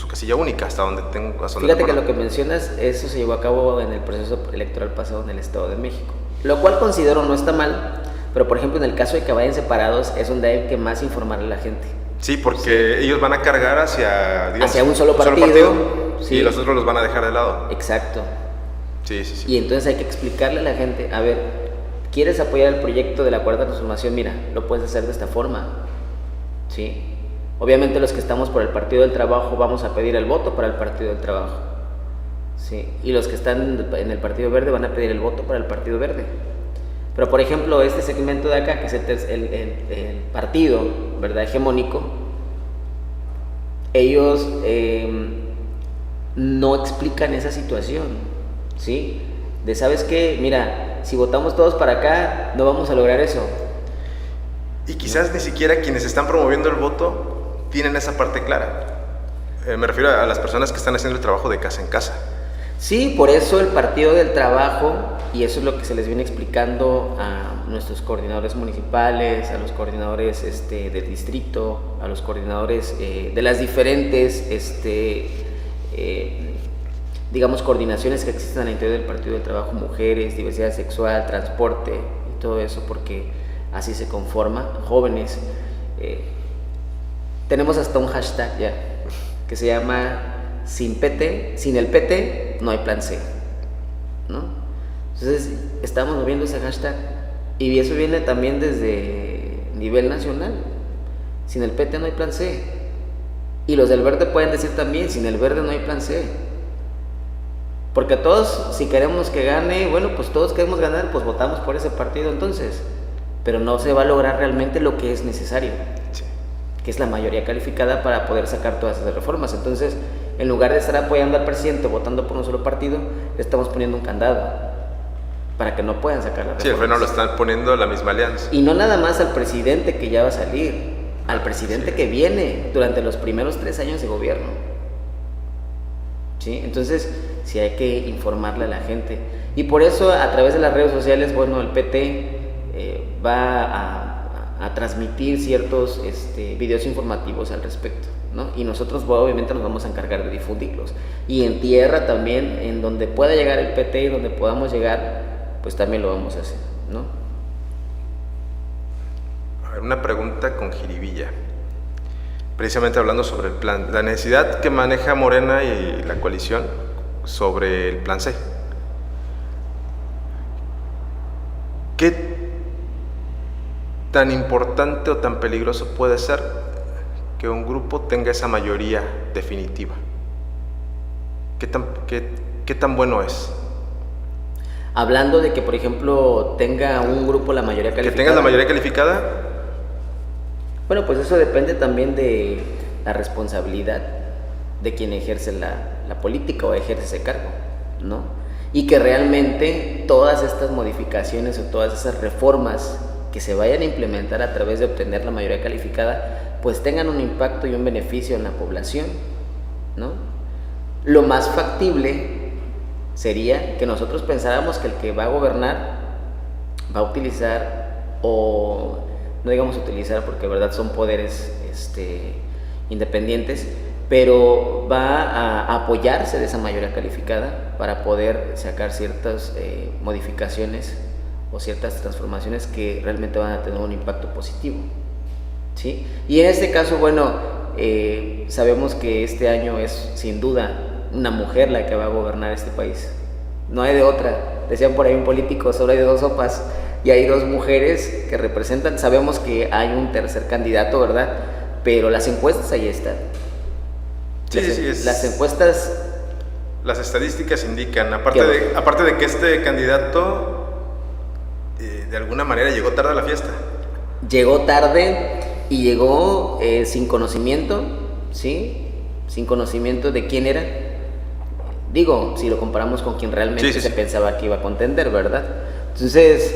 casilla única, hasta donde tengo. Fíjate que lo que mencionas, eso se llevó a cabo en el proceso electoral pasado en el Estado de México, lo cual considero no está mal, pero por ejemplo en el caso de que vayan separados es donde hay que más informarle a la gente. Sí, porque ellos van a cargar hacia un solo partido, sí. Y los otros los van a dejar de lado. Exacto. Sí. Y entonces hay que explicarle a la gente, a ver, ¿quieres apoyar el proyecto de la Cuarta Transformación? Mira, lo puedes hacer de esta forma, ¿sí? Obviamente los que estamos por el Partido del Trabajo vamos a pedir el voto para el Partido del Trabajo, ¿sí? Y los que están en el Partido Verde van a pedir el voto para el Partido Verde. Pero por ejemplo, este segmento de acá, que es el partido, ¿verdad?, hegemónico, ellos no explican esa situación, ¿sí? De, ¿sabes qué? Mira, si votamos todos para acá, no vamos a lograr eso. Y quizás ni siquiera quienes están promoviendo el voto tienen esa parte clara. Me refiero a las personas que están haciendo el trabajo de casa en casa. Sí, por eso el Partido del Trabajo, y eso es lo que se les viene explicando a nuestros coordinadores municipales, a los coordinadores del distrito, a los coordinadores de las diferentes, digamos, coordinaciones que existen al interior del Partido del Trabajo, mujeres, diversidad sexual, transporte y todo eso, porque así se conforma, jóvenes. Tenemos hasta un hashtag ya, que se llama sin el PT no hay plan C, ¿no? Entonces estamos moviendo ese hashtag y eso viene también desde nivel nacional. Sin el PT no hay plan C. Y los del verde pueden decir también, sin el verde no hay plan C. Porque todos, si queremos que gane, bueno, pues todos queremos ganar, pues votamos por ese partido entonces. Pero no se va a lograr realmente lo que es necesario, sí, que es la mayoría calificada para poder sacar todas esas reformas. Entonces, en lugar de estar apoyando al presidente votando por un solo partido, le estamos poniendo un candado para que no puedan sacar la reforma. Sí, el freno lo están poniendo la misma alianza. Y no nada más al presidente que ya va a salir, al presidente, sí, que viene durante los primeros 3 años de gobierno. ¿Sí? Entonces, sí hay que informarle a la gente. Y por eso, a través de las redes sociales, bueno, el PT va a transmitir ciertos videos informativos al respecto, ¿no? Y nosotros obviamente nos vamos a encargar de difundirlos. Y en tierra también, en donde pueda llegar el PT y donde podamos llegar, pues también lo vamos a hacer, ¿no? A ver, una pregunta con jiribilla. Precisamente hablando sobre el plan, la necesidad que maneja Morena y la coalición sobre el plan C. ¿Qué tan importante o tan peligroso puede ser que un grupo tenga esa mayoría definitiva? ¿Qué tan bueno es? Hablando de que, por ejemplo, tenga un grupo la mayoría calificada. ¿Que tenga la mayoría calificada? Bueno, pues eso depende también de la responsabilidad de quien ejerce la política o ejerce ese cargo, ¿no? Y que realmente todas estas modificaciones o todas esas reformas que se vayan a implementar a través de obtener la mayoría calificada, pues tengan un impacto y un beneficio en la población, ¿no? Lo más factible sería que nosotros pensáramos que el que va a gobernar va a utilizar, o no digamos utilizar porque de verdad son poderes independientes, pero va a apoyarse de esa mayoría calificada para poder sacar ciertas modificaciones o ciertas transformaciones que realmente van a tener un impacto positivo, ¿sí? Y en este caso, bueno, sabemos que este año es sin duda una mujer la que va a gobernar este país, no hay de otra. Decían por ahí un político, solo hay de 2 sopas, y hay 2 mujeres que representan. Sabemos que hay un tercer candidato, ¿verdad? Pero las encuestas ahí están. Las encuestas, las estadísticas indican, aparte de que este candidato de alguna manera llegó tarde a la fiesta. Llegó tarde y llegó sin conocimiento, ¿sí? Sin conocimiento de quién era. Digo, si lo comparamos con quien realmente se pensaba que iba a contender, ¿verdad? Entonces,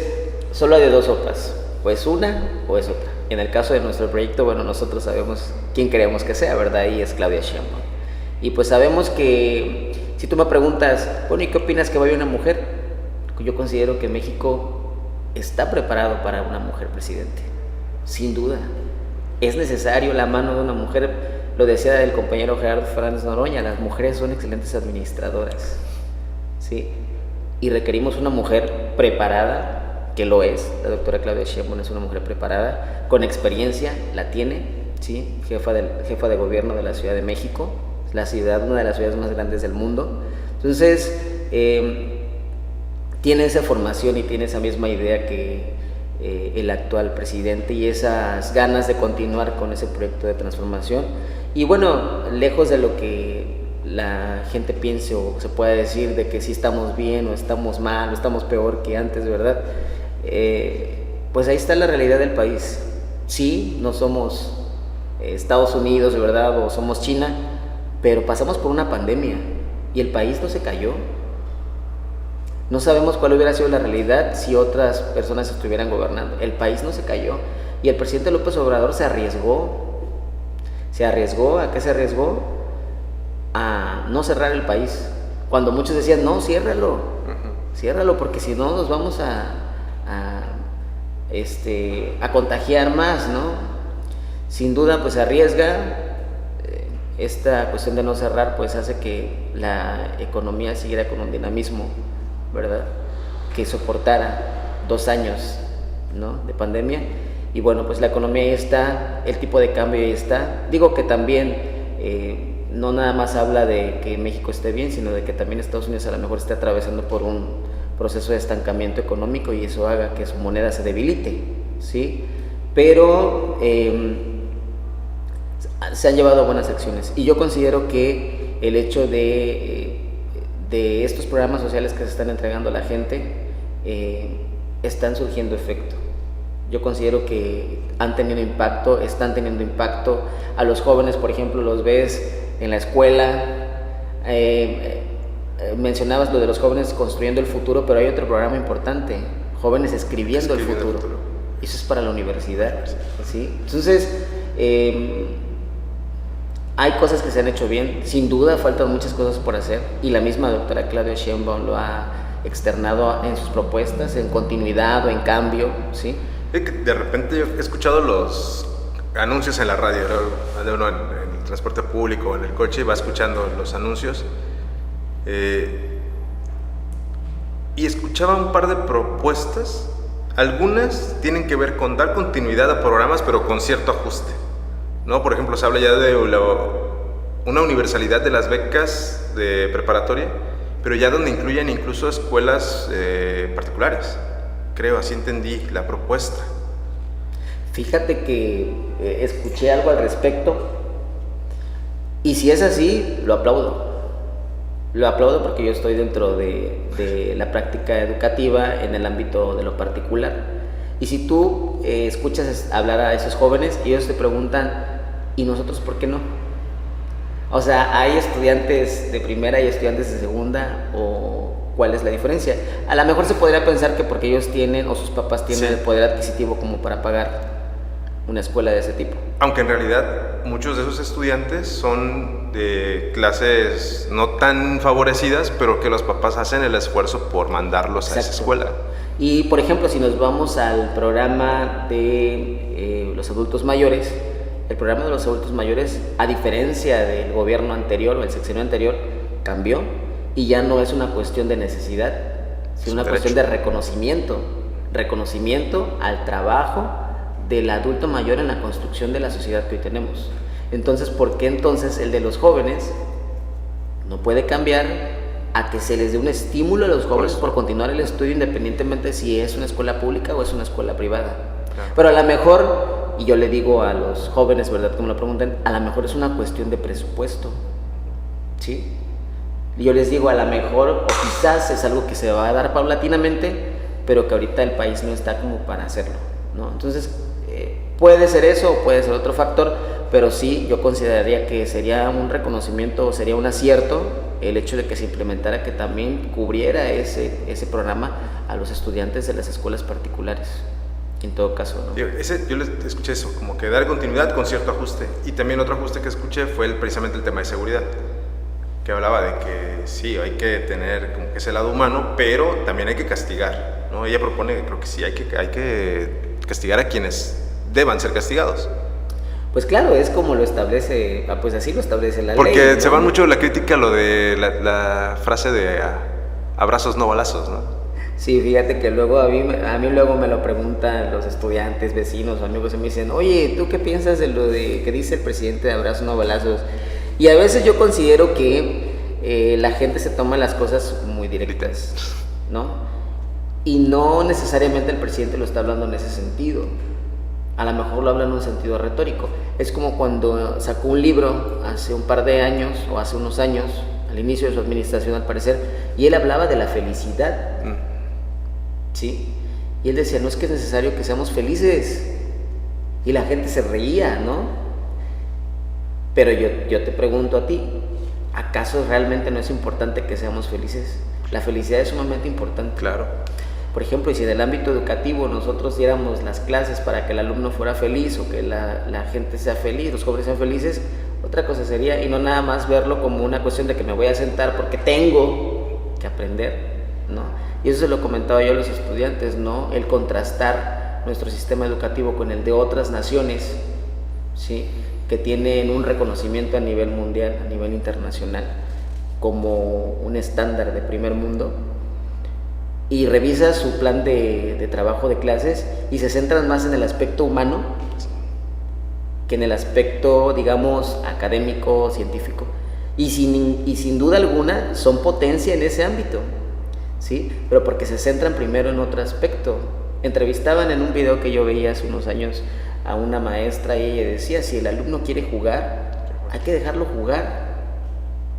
solo hay de 2 sopas, pues una o es otra. En el caso de nuestro proyecto, bueno, nosotros sabemos quién queremos que sea, ¿verdad? Y es Claudia Sheinbaum. Y pues sabemos que, si tú me preguntas, bueno, ¿y qué opinas que vaya una mujer? Yo considero que México está preparado para una mujer presidente, sin duda. Es necesario la mano de una mujer, lo decía el compañero Gerardo Fernández Noroña, las mujeres son excelentes administradoras, ¿sí? Y requerimos una mujer preparada, que lo es. La doctora Claudia Sheinbaum es una mujer preparada, con experiencia, la tiene, ¿sí? Jefa de gobierno de la Ciudad de México, una de las ciudades más grandes del mundo. Entonces, tiene esa formación y tiene esa misma idea que el actual presidente, y esas ganas de continuar con ese proyecto de transformación. Y bueno, lejos de lo que la gente piense o se pueda decir de que sí estamos bien o estamos mal o estamos peor que antes, ¿verdad? pues ahí está la realidad del país. Sí, no somos Estados Unidos, ¿verdad? O somos China, pero pasamos por una pandemia y el país no se cayó. No sabemos cuál hubiera sido la realidad si otras personas estuvieran gobernando. El país no se cayó y el presidente López Obrador se arriesgó. ¿A qué se arriesgó? A no cerrar el país. Cuando muchos decían, no, ciérralo, porque si no nos vamos a contagiar más, ¿no? Sin duda, pues se arriesga. Esta cuestión de no cerrar, pues hace que la economía siguiera con un dinamismo, ¿verdad? Que soportara 2 años, ¿no?, de pandemia. Y bueno, pues la economía ahí está, el tipo de cambio ahí está. Digo que también no nada más habla de que México esté bien, sino de que también Estados Unidos a lo mejor esté atravesando por un proceso de estancamiento económico y eso haga que su moneda se debilite, ¿sí? Pero se han llevado buenas acciones y yo considero que el hecho de estos programas sociales que se están entregando a la gente están surgiendo efecto. Yo considero que han tenido impacto, están teniendo impacto. A los jóvenes, por ejemplo, los ves en la escuela. Mencionabas lo de los jóvenes construyendo el futuro, pero hay otro programa importante, jóvenes escribiendo el futuro. Eso es para la universidad, ¿sí? Entonces, hay cosas que se han hecho bien, sin duda faltan muchas cosas por hacer y la misma doctora Claudia Sheinbaum lo ha externado en sus propuestas, en continuidad o en cambio, ¿sí? De repente yo he escuchado los anuncios en la radio, uno en el transporte público, en el coche, va escuchando los anuncios y escuchaba un par de propuestas. Algunas tienen que ver con dar continuidad a programas, pero con cierto ajuste, ¿no? Por ejemplo, se habla ya de una universalidad de las becas de preparatoria, pero ya donde incluyen incluso escuelas particulares. Creo, así entendí la propuesta. Fíjate que escuché algo al respecto y si es así, lo aplaudo. Lo aplaudo porque yo estoy dentro de la práctica educativa en el ámbito de lo particular. Y si tú escuchas hablar a esos jóvenes, ellos te preguntan, ¿y nosotros por qué no? O sea, ¿hay estudiantes de primera y estudiantes de segunda o cuál es la diferencia? A lo mejor se podría pensar que porque ellos tienen o sus papás tienen el poder adquisitivo como para pagar una escuela de ese tipo. Aunque en realidad muchos de esos estudiantes son de clases no tan favorecidas, pero que los papás hacen el esfuerzo por mandarlos a esa escuela. Y por ejemplo, si nos vamos al programa de los adultos mayores, el programa de los adultos mayores, a diferencia del gobierno anterior o el sexenio anterior, cambió y ya no es una cuestión de necesidad, sino una cuestión de reconocimiento al trabajo del adulto mayor en la construcción de la sociedad que hoy tenemos. Entonces, ¿por qué entonces el de los jóvenes no puede cambiar a que se les dé un estímulo a los jóvenes por continuar el estudio independientemente si es una escuela pública o es una escuela privada? Claro. Pero a lo mejor, y yo le digo a los jóvenes, ¿verdad?, que me lo preguntan, a lo mejor es una cuestión de presupuesto, ¿sí? Yo les digo, a lo mejor, o quizás es algo que se va a dar paulatinamente, pero que ahorita el país no está como para hacerlo, ¿no? Entonces, puede ser eso o puede ser otro factor, pero sí, yo consideraría que sería un reconocimiento o sería un acierto el hecho de que se implementara que también cubriera ese programa a los estudiantes de las escuelas particulares, en todo caso, ¿no? Yo les escuché eso, como que dar continuidad con cierto ajuste. Y también otro ajuste que escuché fue precisamente el tema de seguridad, que hablaba de que sí, hay que tener como que ese lado humano, pero también hay que castigar, ¿no? Ella propone, creo que sí, hay que castigar a quienes deban ser castigados. Pues claro, es como lo establece, pues así lo establece la ley. Porque se va mucho la crítica a lo de la frase de abrazos no balazos, ¿no? Sí, fíjate que luego a mí luego me lo preguntan los estudiantes, vecinos o amigos y me dicen, oye, ¿tú qué piensas de lo de que dice el presidente de abrazos no balazos? Y a veces yo considero que la gente se toma las cosas muy directas, ¿no? Y no necesariamente el presidente lo está hablando en ese sentido. A lo mejor lo habla en un sentido retórico. Es como cuando sacó un libro hace un par de años o hace unos años, al inicio de su administración al parecer, y él hablaba de la felicidad, ¿sí? Y él decía, no es que es necesario que seamos felices. Y la gente se reía, ¿no? Pero yo te pregunto a ti, ¿acaso realmente no es importante que seamos felices? La felicidad es sumamente importante. Claro. Por ejemplo, y si en el ámbito educativo nosotros diéramos las clases para que el alumno fuera feliz o que la gente sea feliz, los jóvenes sean felices, otra cosa sería, y no nada más verlo como una cuestión de que me voy a sentar porque tengo que aprender, ¿no? Y eso se lo comentaba yo a los estudiantes, ¿no? El contrastar nuestro sistema educativo con el de otras naciones, ¿sí? Que tienen un reconocimiento a nivel mundial, a nivel internacional, como un estándar de primer mundo, y revisas su plan de trabajo de clases y se centran más en el aspecto humano que en el aspecto, digamos, académico, científico, y sin duda alguna son potencia en ese ámbito, ¿sí? Pero porque se centran primero en otro aspecto. Entrevistaban en un video que yo veía hace unos años a una maestra y ella decía, si el alumno quiere jugar, hay que dejarlo jugar,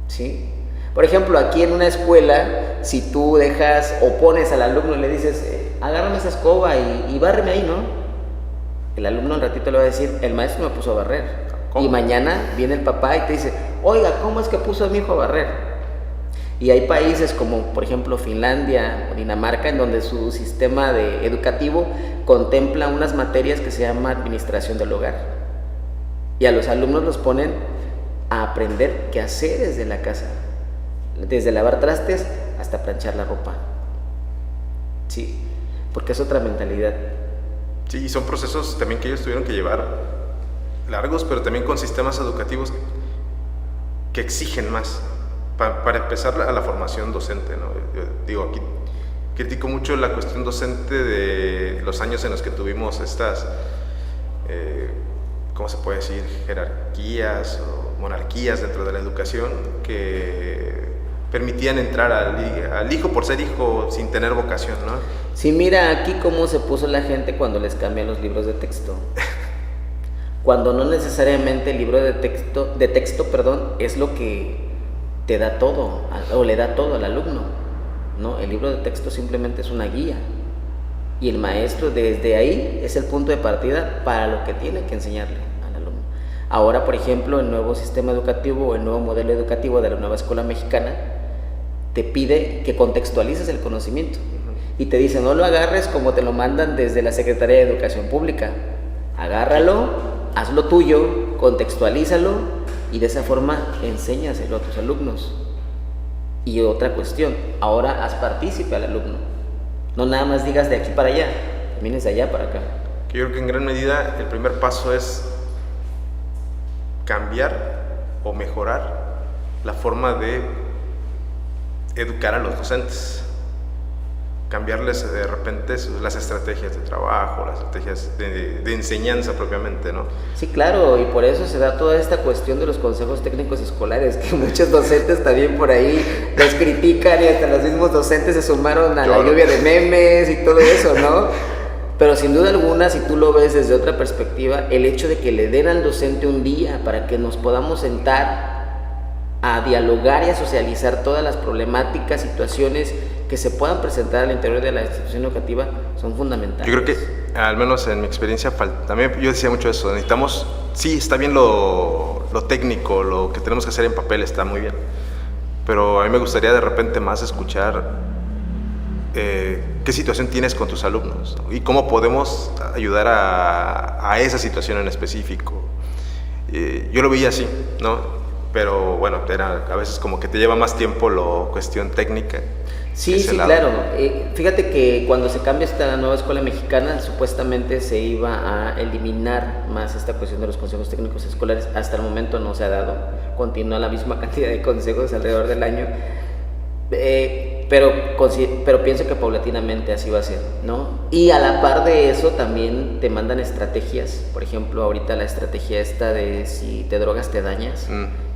¿sí? Por ejemplo, aquí en una escuela, si tú dejas o pones al alumno y le dices, agárrame esa escoba y bárreme ahí, ¿no? El alumno un ratito le va a decir, el maestro me puso a barrer. ¿Cómo? Y mañana viene el papá y te dice, oiga, ¿cómo es que puso a mi hijo a barrer? Y hay países como, por ejemplo, Finlandia o Dinamarca, en donde su sistema educativo contempla unas materias que se llama administración del hogar. Y a los alumnos los ponen a aprender qué hacer desde la casa. Desde lavar trastes hasta planchar la ropa. Sí, porque es otra mentalidad. Sí, y son procesos también que ellos tuvieron que llevar largos, pero también con sistemas educativos que exigen más. Para empezar a la formación docente, ¿no? Yo digo, aquí critico mucho la cuestión docente de los años en los que tuvimos estas, ¿cómo se puede decir? Jerarquías o monarquías dentro de la educación que permitían entrar al hijo por ser hijo sin tener vocación, ¿no? Sí, mira aquí cómo se puso la gente cuando les cambian los libros de texto. Cuando no necesariamente el libro de texto, es lo que te da todo, o le da todo al alumno, ¿no? El libro de texto simplemente es una guía. Y el maestro desde ahí es el punto de partida para lo que tiene que enseñarle al alumno. Ahora, por ejemplo, el nuevo sistema educativo, el nuevo modelo educativo de la nueva escuela mexicana, te pide que contextualices el conocimiento. Y te dice, no lo agarres como te lo mandan desde la Secretaría de Educación Pública. Agárralo, hazlo tuyo, contextualízalo y de esa forma enséñaselo a tus alumnos. Y otra cuestión, ahora haz partícipe al alumno. No nada más digas de aquí para allá, vienes de allá para acá. Yo creo que en gran medida el primer paso es cambiar o mejorar la forma de educar a los docentes. Cambiarles de repente las estrategias de trabajo, las estrategias de enseñanza propiamente, ¿no? Sí, claro, y por eso se da toda esta cuestión de los consejos técnicos escolares, que muchos docentes también por ahí los critican y hasta los mismos docentes se sumaron a la lluvia de memes y todo eso, ¿no? Pero sin duda alguna, si tú lo ves desde otra perspectiva, el hecho de que le den al docente un día para que nos podamos sentar a dialogar y a socializar todas las problemáticas, situaciones que se puedan presentar al interior de la institución educativa son fundamentales. Yo creo que, al menos en mi experiencia, también yo decía mucho eso, necesitamos, sí, está bien lo técnico, lo que tenemos que hacer en papel está muy bien, pero a mí me gustaría de repente más escuchar qué situación tienes con tus alumnos, ¿no? Y cómo podemos ayudar a esa situación en específico. Yo lo veía así, ¿no? Pero bueno, era a veces como que te lleva más tiempo la cuestión técnica. Sí, sí, claro. Fíjate que cuando se cambia esta nueva escuela mexicana, supuestamente se iba a eliminar más esta cuestión de los consejos técnicos escolares. Hasta el momento no se ha dado. Continúa la misma cantidad de consejos alrededor del año. Pero pienso que paulatinamente así va a ser, ¿no? Y a la par de eso también te mandan estrategias. Por ejemplo, ahorita la estrategia esta de si te drogas te dañas.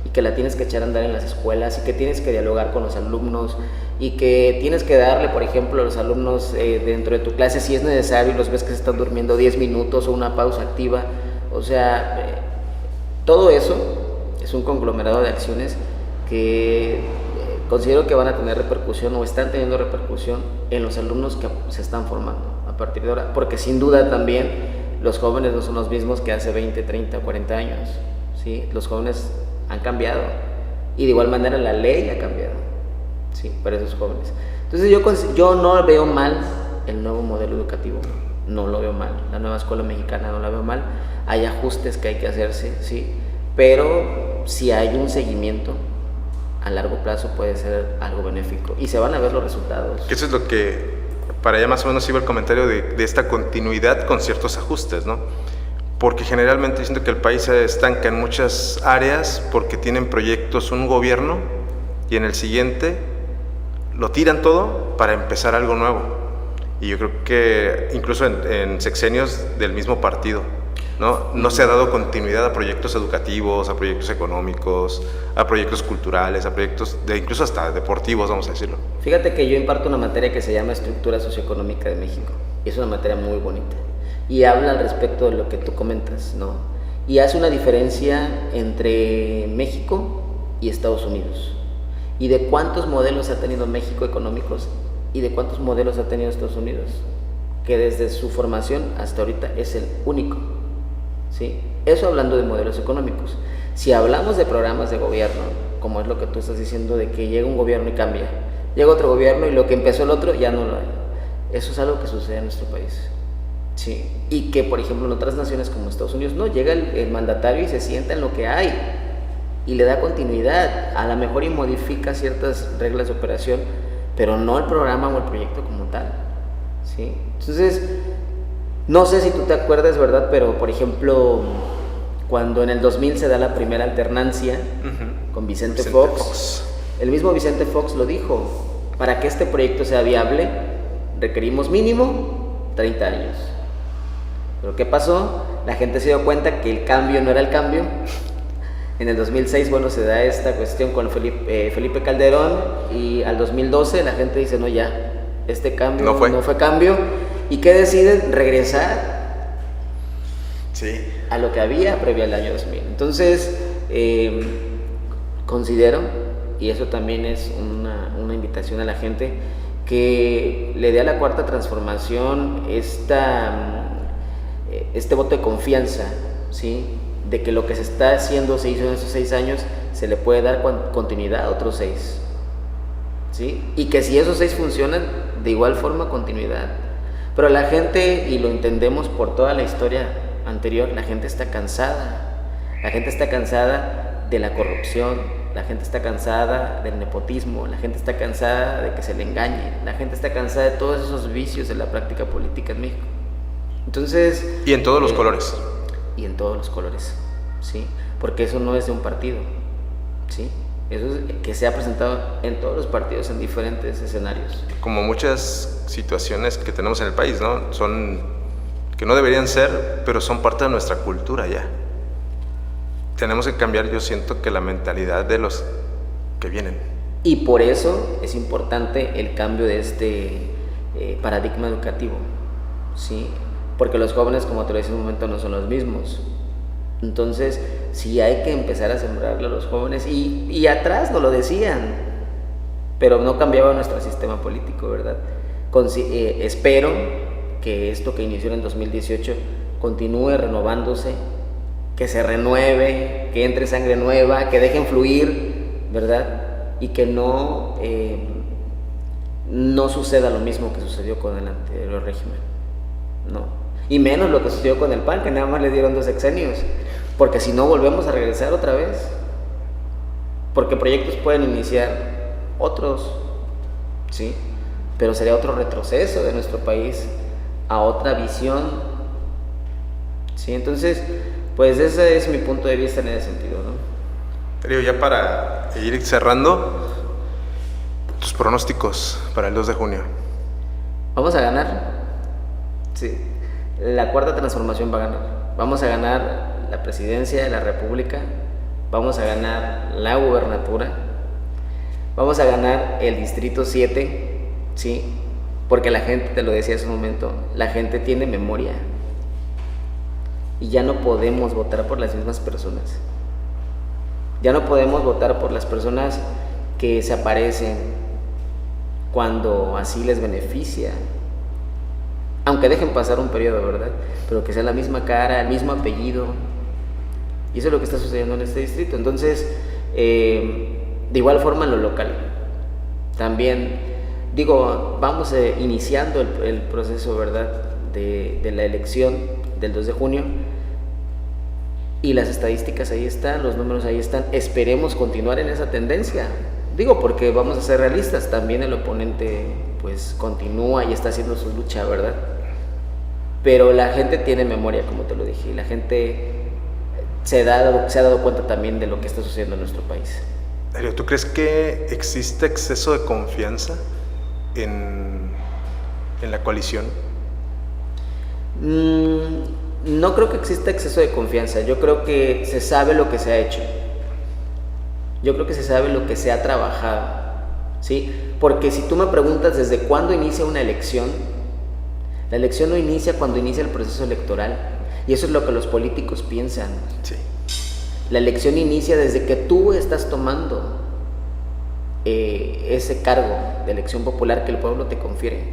Y que la tienes que echar a andar en las escuelas y que tienes que dialogar con los alumnos y que tienes que darle, por ejemplo, a los alumnos dentro de tu clase, si es necesario, los ves que se están durmiendo 10 minutos o una pausa activa. O sea, todo eso es un conglomerado de acciones que considero que van a tener repercusión o están teniendo repercusión en los alumnos que se están formando a partir de ahora, porque sin duda también los jóvenes no son los mismos que hace 20, 30, 40 años, ¿sí? Los jóvenes han cambiado y de igual manera la ley ha cambiado, ¿sí? Para esos jóvenes. Entonces yo no veo mal el nuevo modelo educativo, no lo veo mal, la nueva escuela mexicana no la veo mal, hay ajustes que hay que hacerse, ¿sí? Pero si hay un seguimiento a largo plazo puede ser algo benéfico y se van a ver los resultados. Eso es lo que, para allá más o menos iba el comentario de esta continuidad con ciertos ajustes, ¿no? Porque generalmente siento que el país se estanca en muchas áreas porque tienen proyectos un gobierno y en el siguiente lo tiran todo para empezar algo nuevo. Y yo creo que incluso en sexenios del mismo partido, no se ha dado continuidad a proyectos educativos, a proyectos económicos, a proyectos culturales, a proyectos incluso hasta deportivos, vamos a decirlo. Fíjate que yo imparto una materia que se llama Estructura Socioeconómica de México. Y es una materia muy bonita. Y habla al respecto de lo que tú comentas, ¿no? Y hace una diferencia entre México y Estados Unidos. Y de cuántos modelos ha tenido México económicos y de cuántos modelos ha tenido Estados Unidos. Que desde su formación hasta ahorita es el único. ¿Sí? Eso hablando de modelos económicos. Si hablamos de programas de gobierno, como es lo que tú estás diciendo, de que llega un gobierno y cambia, llega otro gobierno y lo que empezó el otro ya no lo hay. Eso es algo que sucede en nuestro país. Sí. Y que, por ejemplo, en otras naciones como Estados Unidos, no, llega el mandatario y se sienta en lo que hay y le da continuidad, a lo mejor y modifica ciertas reglas de operación, pero no el programa o el proyecto como tal. ¿Sí? Entonces, no sé si tú te acuerdas, ¿verdad? Pero, por ejemplo, cuando en el 2000 se da la primera alternancia con Vicente Fox, el mismo Vicente Fox lo dijo, para que este proyecto sea viable, requerimos mínimo 30 años. Pero ¿qué pasó? La gente se dio cuenta que el cambio no era el cambio. En el 2006, bueno, se da esta cuestión con Felipe Calderón y al 2012 la gente dice, no, ya, este cambio no fue cambio. ¿Y qué deciden? Regresar a lo que había previo al año 2000. Entonces, considero, y eso también es una invitación a la gente, que le dé a la Cuarta Transformación este voto de confianza, ¿sí? De que lo que se está haciendo se hizo en esos 6 años, se le puede dar continuidad a otros 6, ¿sí? Y que si esos 6 funcionan, de igual forma continuidad. Pero la gente, y lo entendemos por toda la historia anterior, la gente está cansada. La gente está cansada de la corrupción, la gente está cansada del nepotismo, la gente está cansada de que se le engañe, la gente está cansada de todos esos vicios de la práctica política en México. Entonces... Y en todos los colores. Y en todos los colores, ¿sí? Porque eso no es de un partido, ¿sí? Eso es que se ha presentado en todos los partidos en diferentes escenarios. Como muchas situaciones que tenemos en el país, ¿no? Son que no deberían ser, pero son parte de nuestra cultura ya. Tenemos que cambiar, yo siento, que la mentalidad de los que vienen. Y por eso es importante el cambio de este paradigma educativo, ¿sí? Porque los jóvenes, como te lo decía en un momento, no son los mismos. Entonces, sí hay que empezar a sembrarle a los jóvenes, y atrás nos lo decían, pero no cambiaba nuestro sistema político, ¿verdad? Espero que esto que inició en 2018 continúe renovándose, que se renueve, que entre sangre nueva, que dejen fluir, ¿verdad? Y que no suceda lo mismo que sucedió con el anterior régimen, ¿no? Y menos lo que sucedió con el PAN, que nada más le dieron 2 sexenios, porque si no volvemos a regresar otra vez, porque proyectos pueden iniciar otros, ¿sí? Pero sería otro retroceso de nuestro país a otra visión, ¿sí? Entonces, pues ese es mi punto de vista en ese sentido, ¿no? Pero ya para ir cerrando, tus pronósticos para el 2 de junio. ¿Vamos a ganar? Sí. La Cuarta Transformación va a ganar. Vamos a ganar la presidencia de la República, vamos a ganar la gubernatura, vamos a ganar el Distrito 7, ¿sí? Porque la gente, te lo decía hace un momento, la gente tiene memoria y ya no podemos votar por las mismas personas. Ya no podemos votar por las personas que se aparecen cuando así les beneficia, aunque dejen pasar un periodo, ¿verdad? Pero que sea la misma cara, el mismo apellido, y eso es lo que está sucediendo en este distrito. Entonces, de igual forma en lo local, también, vamos iniciando el proceso, ¿verdad?, de la elección del 2 de junio, y las estadísticas ahí están, los números ahí están. Esperemos continuar en esa tendencia, porque vamos a ser realistas, también el oponente pues continúa y está haciendo su lucha, ¿verdad? Pero la gente tiene memoria, como te lo dije, y la gente se ha dado cuenta también de lo que está sucediendo en nuestro país. Darío, ¿tú crees que existe exceso de confianza en la coalición? No creo que exista exceso de confianza. Yo creo que se sabe lo que se ha hecho. Yo creo que se sabe lo que se ha trabajado, ¿sí? Porque si tú me preguntas desde cuándo inicia una elección, la elección no inicia cuando inicia el proceso electoral. Y eso es lo que los políticos piensan. Sí. La elección inicia desde que tú estás tomando ese cargo de elección popular que el pueblo te confiere,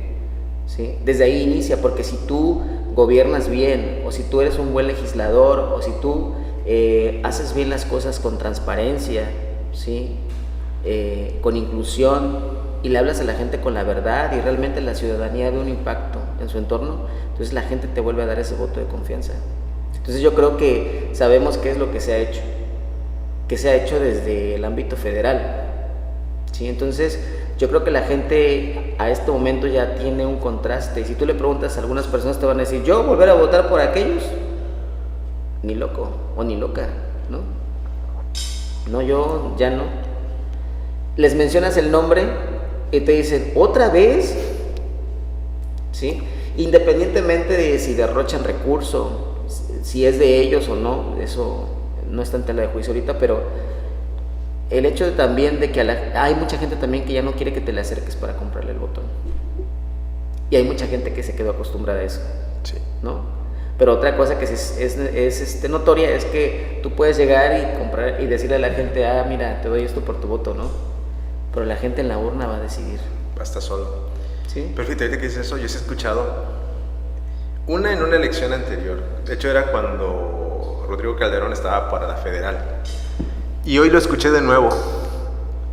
¿sí? Desde ahí inicia, porque si tú gobiernas bien, o si tú eres un buen legislador, o si tú haces bien las cosas con transparencia, ¿sí? Con inclusión, y le hablas a la gente con la verdad, y realmente la ciudadanía ve un impacto en su entorno, entonces la gente te vuelve a dar ese voto de confianza. Entonces yo creo que sabemos qué es lo que se ha hecho, desde el ámbito federal, ¿sí? Entonces yo creo que la gente a este momento ya tiene un contraste. Si tú le preguntas a algunas personas, te van a decir, ¿yo volver a votar por aquellos? Ni loco o ni loca, ¿no? No, yo ya no. Les mencionas el nombre y te dicen, ¿otra vez? ¿Sí? Independientemente de si derrochan recurso, si es de ellos o no, eso no está en tela de juicio ahorita, pero el hecho también de que hay mucha gente también que ya no quiere que te le acerques para comprarle el voto. Y hay mucha gente que se quedó acostumbrada a eso, sí, ¿no? Pero otra cosa que es notoria es que tú puedes llegar y comprar y decirle a la gente, mira, te doy esto por tu voto, ¿no? Pero la gente en la urna va a decidir. Basta solo. Sí. Perfecto, ahorita que dices eso, yo sí he escuchado en una elección anterior. De hecho, era cuando Rodrigo Calderón estaba para la federal. Y hoy lo escuché de nuevo.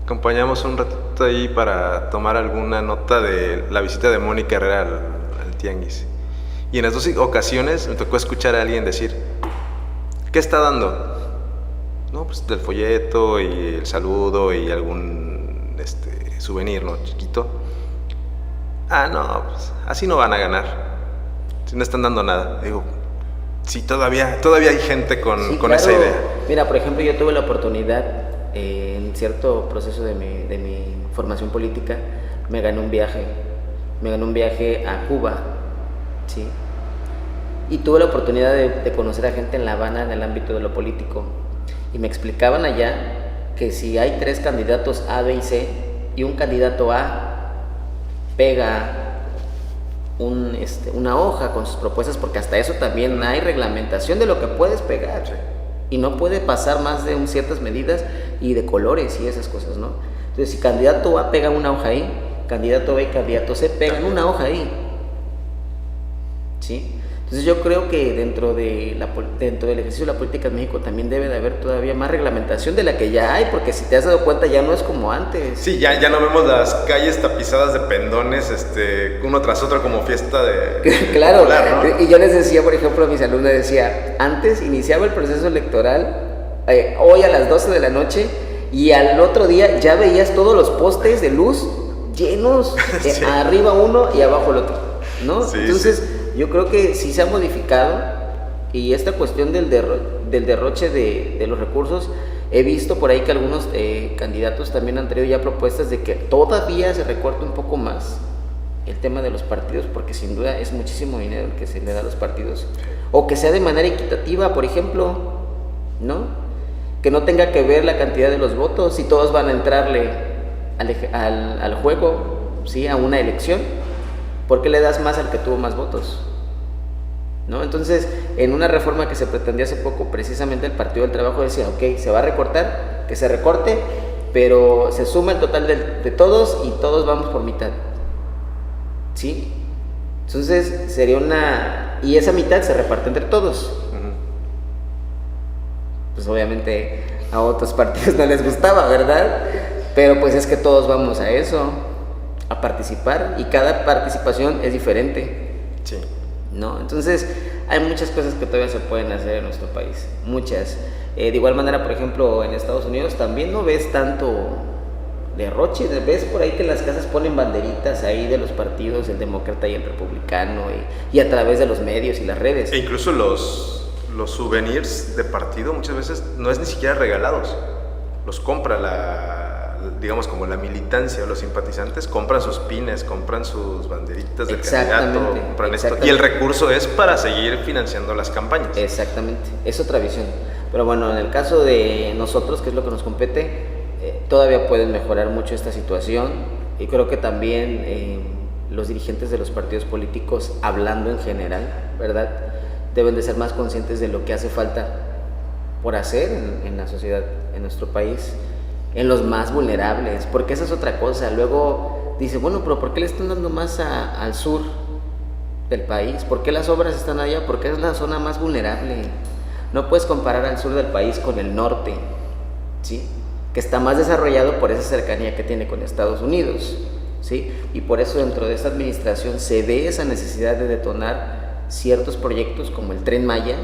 Acompañamos un ratito ahí para tomar alguna nota de la visita de Mónica Herrera al Tianguis. Y en las dos ocasiones me tocó escuchar a alguien decir, ¿qué está dando? No, pues del folleto y el saludo y algún souvenir, ¿no? Chiquito. No, pues así no van a ganar. Si no están dando nada. Digo, sí, todavía hay gente con claro. Esa idea. Mira, por ejemplo, yo tuve la oportunidad en cierto proceso de mi formación política, me gané un viaje a Cuba, ¿sí? Y tuve la oportunidad de conocer a gente en La Habana en el ámbito de lo político, y me explicaban allá que si hay 3 candidatos A, B y C, y un candidato A pega una hoja con sus propuestas, porque hasta eso también hay reglamentación de lo que puedes pegar, y no puede pasar más de ciertas medidas y de colores y esas cosas, ¿no? Entonces, si candidato A pega una hoja ahí, candidato B y candidato C pegan una hoja ahí, ¿sí? Entonces yo creo que dentro del ejercicio de la política en México también debe de haber todavía más reglamentación de la que ya hay, porque si te has dado cuenta ya no es como antes. Sí, ya no vemos las calles tapizadas de pendones, uno tras otro como fiesta de claro, popular, ¿no? Y yo les decía, por ejemplo, a mis alumnos, decía, antes iniciaba el proceso electoral, hoy a las 12 de la noche, y al otro día ya veías todos los postes de luz llenos, sí. Arriba uno y abajo el otro, ¿no? Sí, entonces... sí. Yo creo que sí se ha modificado, y esta cuestión del derroche de los recursos, he visto por ahí que algunos candidatos también han traído ya propuestas de que todavía se recorte un poco más el tema de los partidos, porque sin duda es muchísimo dinero el que se le da a los partidos, o que sea de manera equitativa, por ejemplo, ¿no? Que no tenga que ver la cantidad de los votos, si todos van a entrarle al juego, ¿sí? A una elección. ¿Por qué le das más al que tuvo más votos? ¿No? Entonces, en una reforma que se pretendió hace poco, precisamente el Partido del Trabajo decía, ok, se va a recortar, que se recorte, pero se suma el total de todos y todos vamos por mitad, ¿sí? Entonces sería y esa mitad se reparte entre todos. Pues obviamente a otros partidos no les gustaba, ¿verdad? Pero pues es que todos vamos a eso, a participar, y cada participación es diferente. Sí. ¿No? Entonces hay muchas cosas que todavía se pueden hacer en nuestro país, muchas. De igual manera, por ejemplo, en Estados Unidos también no ves tanto derroche, ves por ahí que las casas ponen banderitas ahí de los partidos, el demócrata y el republicano, y a través de los medios y las redes. E incluso los souvenirs de partido muchas veces no es ni siquiera regalados, los compra digamos como la militancia o los simpatizantes, compran sus pines, compran sus banderitas del candidato, compran esto, y el recurso es para seguir financiando las campañas. Exactamente, es otra visión. Pero bueno, en el caso de nosotros, que es lo que nos compete, todavía pueden mejorar mucho esta situación, y creo que también los dirigentes de los partidos políticos, hablando en general, ¿verdad?, deben de ser más conscientes de lo que hace falta por hacer en la sociedad, en nuestro país, en los más vulnerables, porque esa es otra cosa. Luego dice, bueno, pero ¿por qué le están dando más al sur del país? ¿Por qué las obras están allá? Porque es la zona más vulnerable. No puedes comparar al sur del país con el norte, ¿sí?, que está más desarrollado por esa cercanía que tiene con Estados Unidos, ¿sí? Y por eso dentro de esta administración se ve esa necesidad de detonar ciertos proyectos como el Tren Maya,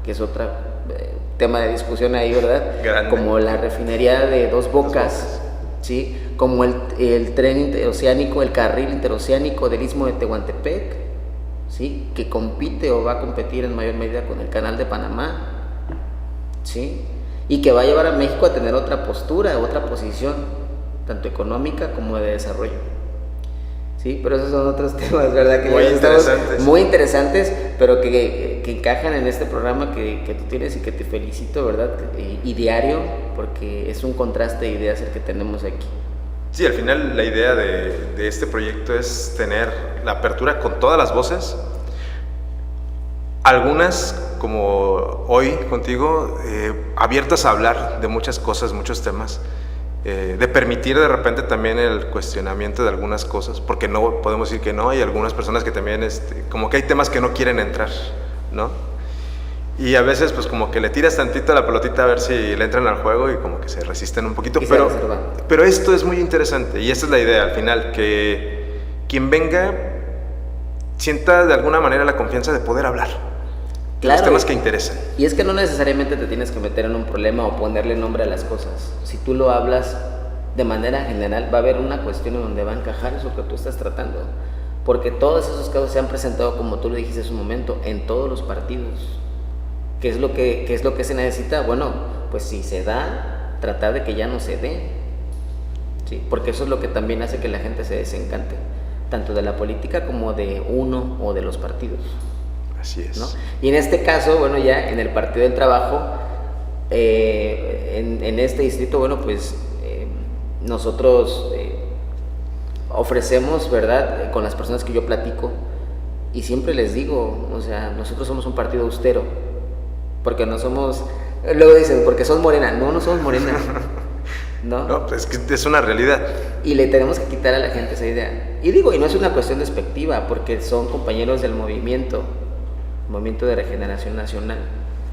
que es otro tema de discusión ahí, ¿verdad? Grande. Como la refinería de Dos Bocas, ¿sí? Como el tren interoceánico, el carril interoceánico del Istmo de Tehuantepec, ¿sí?, que compite o va a competir en mayor medida con el Canal de Panamá, ¿sí?, y que va a llevar a México a tener otra postura, otra posición, tanto económica como de desarrollo. Sí, pero esos son otros temas, ¿verdad? Que muy interesantes, pero que encajan en este programa que tú tienes y que te felicito, ¿verdad? Y diario, porque es un contraste de ideas el que tenemos aquí. Sí, al final la idea de este proyecto es tener la apertura con todas las voces, algunas, como hoy contigo, abiertas a hablar de muchas cosas, muchos temas, de permitir de repente también el cuestionamiento de algunas cosas, porque no podemos decir que no, hay algunas personas que también, como que hay temas que no quieren entrar, ¿no? Y a veces pues como que le tiras tantito a la pelotita a ver si le entran al juego y como que se resisten un poquito, pero esto es muy interesante y esta es la idea al final, que quien venga sienta de alguna manera la confianza de poder hablar. Claro, los temas que interesan. Y es que no necesariamente te tienes que meter en un problema o ponerle nombre a las cosas. Si tú lo hablas de manera general, va a haber una cuestión en donde va a encajar eso que tú estás tratando. Porque todos esos casos se han presentado, como tú lo dijiste hace un momento, en todos los partidos. ¿Qué es lo que se necesita? Bueno, pues si se da, tratar de que ya no se dé. ¿Sí? Porque eso es lo que también hace que la gente se desencante, tanto de la política como de uno o de los partidos. Así es. ¿No? Y en este caso, bueno, ya en el Partido del Trabajo, en este distrito, bueno, pues nosotros ofrecemos, ¿verdad?, con las personas que yo platico, y siempre les digo, o sea, nosotros somos un partido austero, porque no somos, luego dicen, porque son morena, no somos morena, ¿no? No, pues es que es una realidad. Y le tenemos que quitar a la gente esa idea. Y digo, y no es una cuestión despectiva, porque son compañeros del movimiento de regeneración nacional,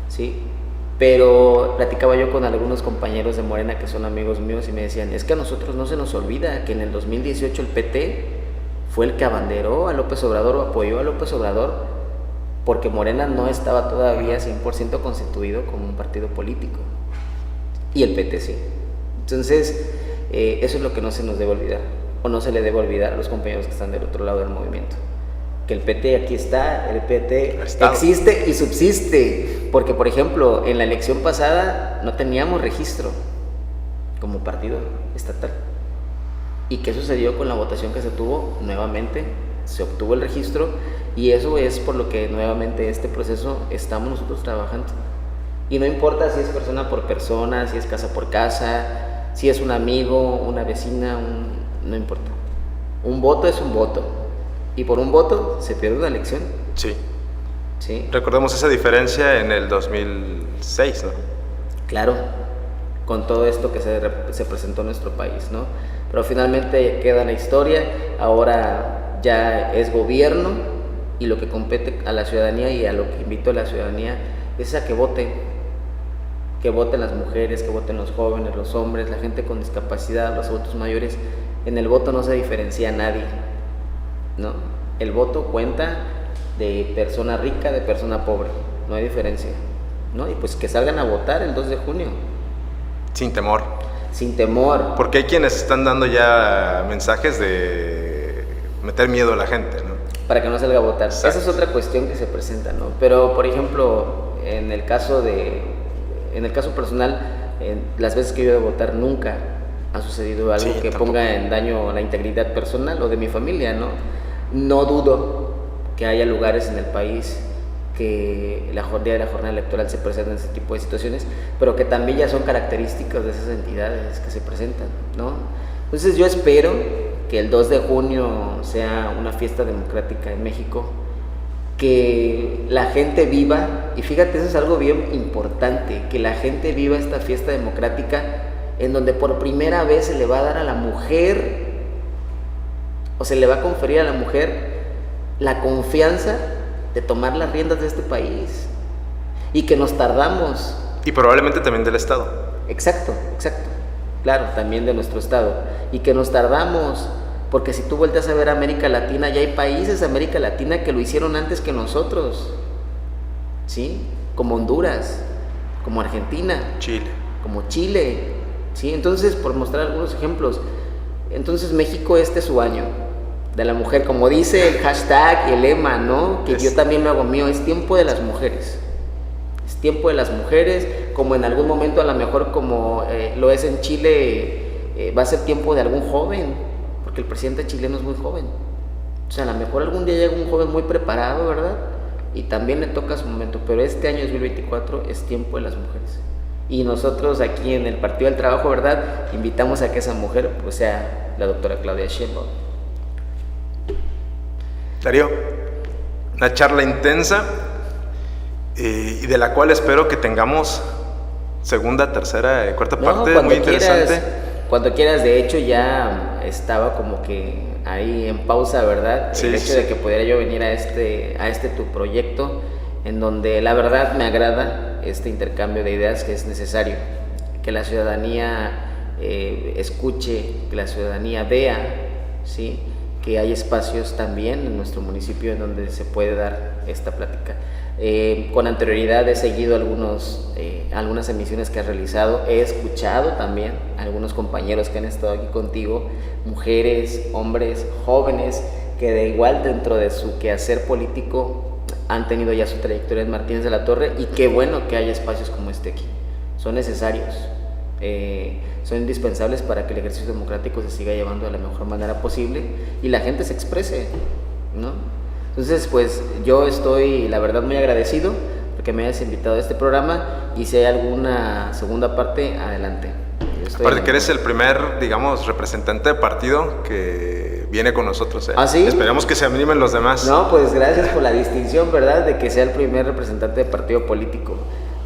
¿sí? Pero platicaba yo con algunos compañeros de Morena que son amigos míos y me decían, es que a nosotros no se nos olvida que en el 2018 el PT fue el que abanderó a López Obrador o apoyó a López Obrador porque Morena no estaba todavía 100% constituido como un partido político y el PT sí. Entonces eso es lo que no se nos debe olvidar, o no se le debe olvidar a los compañeros que están del otro lado del movimiento, que el PT aquí está, el PT existe y subsiste, porque por ejemplo en la elección pasada no teníamos registro como partido estatal. ¿Y qué sucedió con la votación que se tuvo? Nuevamente se obtuvo el registro, y eso es por lo que nuevamente este proceso estamos nosotros trabajando. Y no importa si es persona por persona, si es casa por casa, si es un amigo, una vecina, no importa. Un voto es un voto. Y por un voto se pierde una elección. Sí. Sí. Recordemos esa diferencia en el 2006, ¿no? Claro. con todo esto que se presentó en nuestro país, ¿no? Pero finalmente queda la historia, ahora ya es gobierno y lo que compete a la ciudadanía y a lo que invito a la ciudadanía es a que voten las mujeres, que voten los jóvenes, los hombres, la gente con discapacidad, los adultos mayores. En el voto no se diferencia a nadie, ¿no? El voto cuenta de persona rica, de persona pobre, no hay diferencia, ¿no? Y pues que salgan a votar el 2 de junio. Sin temor. Sin temor. Porque hay quienes están dando ya mensajes de meter miedo a la gente, ¿no? Para que no salga a votar. Exacto. Esa es otra cuestión que se presenta, ¿no? Pero, por ejemplo, en el caso personal, las veces que yo he ido a votar nunca ha sucedido algo que tampoco ponga en daño la integridad personal o de mi familia, ¿no? No dudo que haya lugares en el país que el día de la jornada electoral se presenten ese tipo de situaciones, pero que también ya son características de esas entidades que se presentan, ¿no? Entonces yo espero que el 2 de junio sea una fiesta democrática en México, que la gente viva, y fíjate, eso es algo bien importante, que la gente viva esta fiesta democrática en donde por primera vez se le va a dar a la mujer, o se le va a conferir a la mujer la confianza de tomar las riendas de este país, y que nos tardamos. Y probablemente también del Estado. Exacto, claro, también de nuestro Estado, y que nos tardamos, porque si tú vueltas a ver América Latina, ya hay países de América Latina que lo hicieron antes que nosotros, ¿sí? Como Honduras, como Argentina, Chile, como Chile, ¿sí? Entonces, por mostrar algunos ejemplos, entonces México, este es su año de la mujer, como dice el hashtag y el lema, ¿no? Que yo también lo hago mío, es tiempo de las mujeres. Es tiempo de las mujeres, como en algún momento a lo mejor como lo es en Chile, va a ser tiempo de algún joven, porque el presidente chileno es muy joven. O sea, a lo mejor algún día llega un joven muy preparado, ¿verdad? Y también le toca su momento, pero este año 2024 es tiempo de las mujeres. Y nosotros aquí en el Partido del Trabajo, ¿verdad? Invitamos a que esa mujer pues sea la doctora Claudia Sheinbaum. Darío, una charla intensa y de la cual espero que tengamos segunda, tercera, cuarta parte, muy interesante. Cuando quieras, de hecho ya estaba como que ahí en pausa, ¿verdad? Sí, el hecho de que pudiera yo venir a este tu proyecto, en donde la verdad me agrada este intercambio de ideas que es necesario, que la ciudadanía escuche, que la ciudadanía vea, ¿sí? Que hay espacios también en nuestro municipio en donde se puede dar esta plática. Con anterioridad he seguido algunas emisiones que has realizado, he escuchado también a algunos compañeros que han estado aquí contigo, mujeres, hombres, jóvenes, que de igual dentro de su quehacer político han tenido ya su trayectoria en Martínez de la Torre, y qué bueno que haya espacios como este aquí, son necesarios. Son indispensables para que el ejercicio democrático se siga llevando de la mejor manera posible y la gente se exprese, ¿no? Entonces, pues yo estoy, la verdad, muy agradecido porque me hayas invitado a este programa, y si hay alguna segunda parte, adelante. Aparte que eres el primer, digamos, representante de partido que viene con nosotros, ¿eh? ¿Ah, sí? Esperamos que se animen los demás. No, pues gracias por la distinción, ¿verdad? De que sea el primer representante de partido político,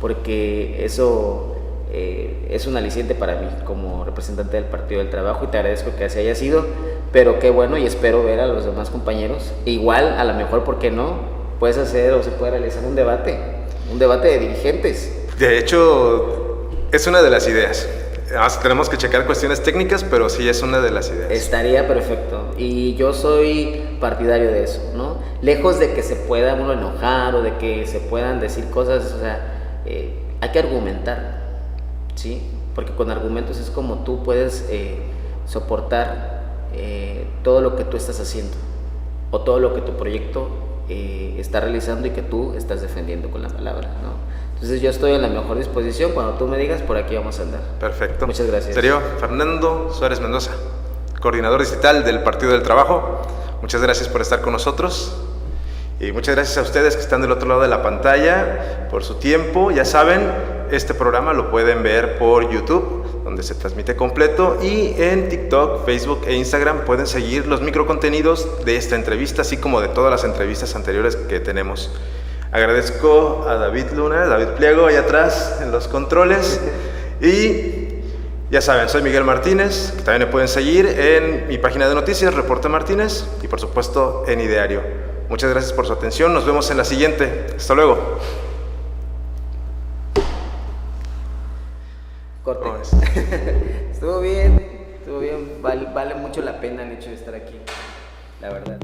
porque eso es un aliciente para mí como representante del Partido del Trabajo, y te agradezco que así haya sido, pero qué bueno, y espero ver a los demás compañeros. Igual, a lo mejor, ¿por qué no? Puedes hacer o se puede realizar un debate de dirigentes. De hecho, es una de las ideas. Tenemos que checar cuestiones técnicas, pero sí es una de las ideas. Estaría perfecto, y yo soy partidario de eso, ¿no? Lejos de que se pueda uno enojar o de que se puedan decir cosas, o sea, hay que argumentar, ¿sí? Porque con argumentos es como tú puedes soportar todo lo que tú estás haciendo, o todo lo que tu proyecto está realizando y que tú estás defendiendo con la palabra, ¿no? Entonces yo estoy en la mejor disposición. Cuando tú me digas, por aquí vamos a andar. Perfecto. Muchas gracias. Serio, Fernando Suárez Mendoza, coordinador digital del Partido del Trabajo. Muchas gracias por estar con nosotros. Y muchas gracias a ustedes que están del otro lado de la pantalla por su tiempo. Ya saben, este programa lo pueden ver por YouTube, donde se transmite completo, y en TikTok, Facebook e Instagram pueden seguir los microcontenidos de esta entrevista, así como de todas las entrevistas anteriores que tenemos. Agradezco a David Luna, David Pliego, allá atrás en los controles, y Ya saben, soy Miguel Martínez, que también me pueden seguir en mi página de noticias, Reporte Martínez, y por supuesto en iDiario. Muchas gracias por su atención, nos vemos en la siguiente. Hasta luego. Corte. Estuvo bien, vale mucho la pena el hecho de estar aquí, la verdad.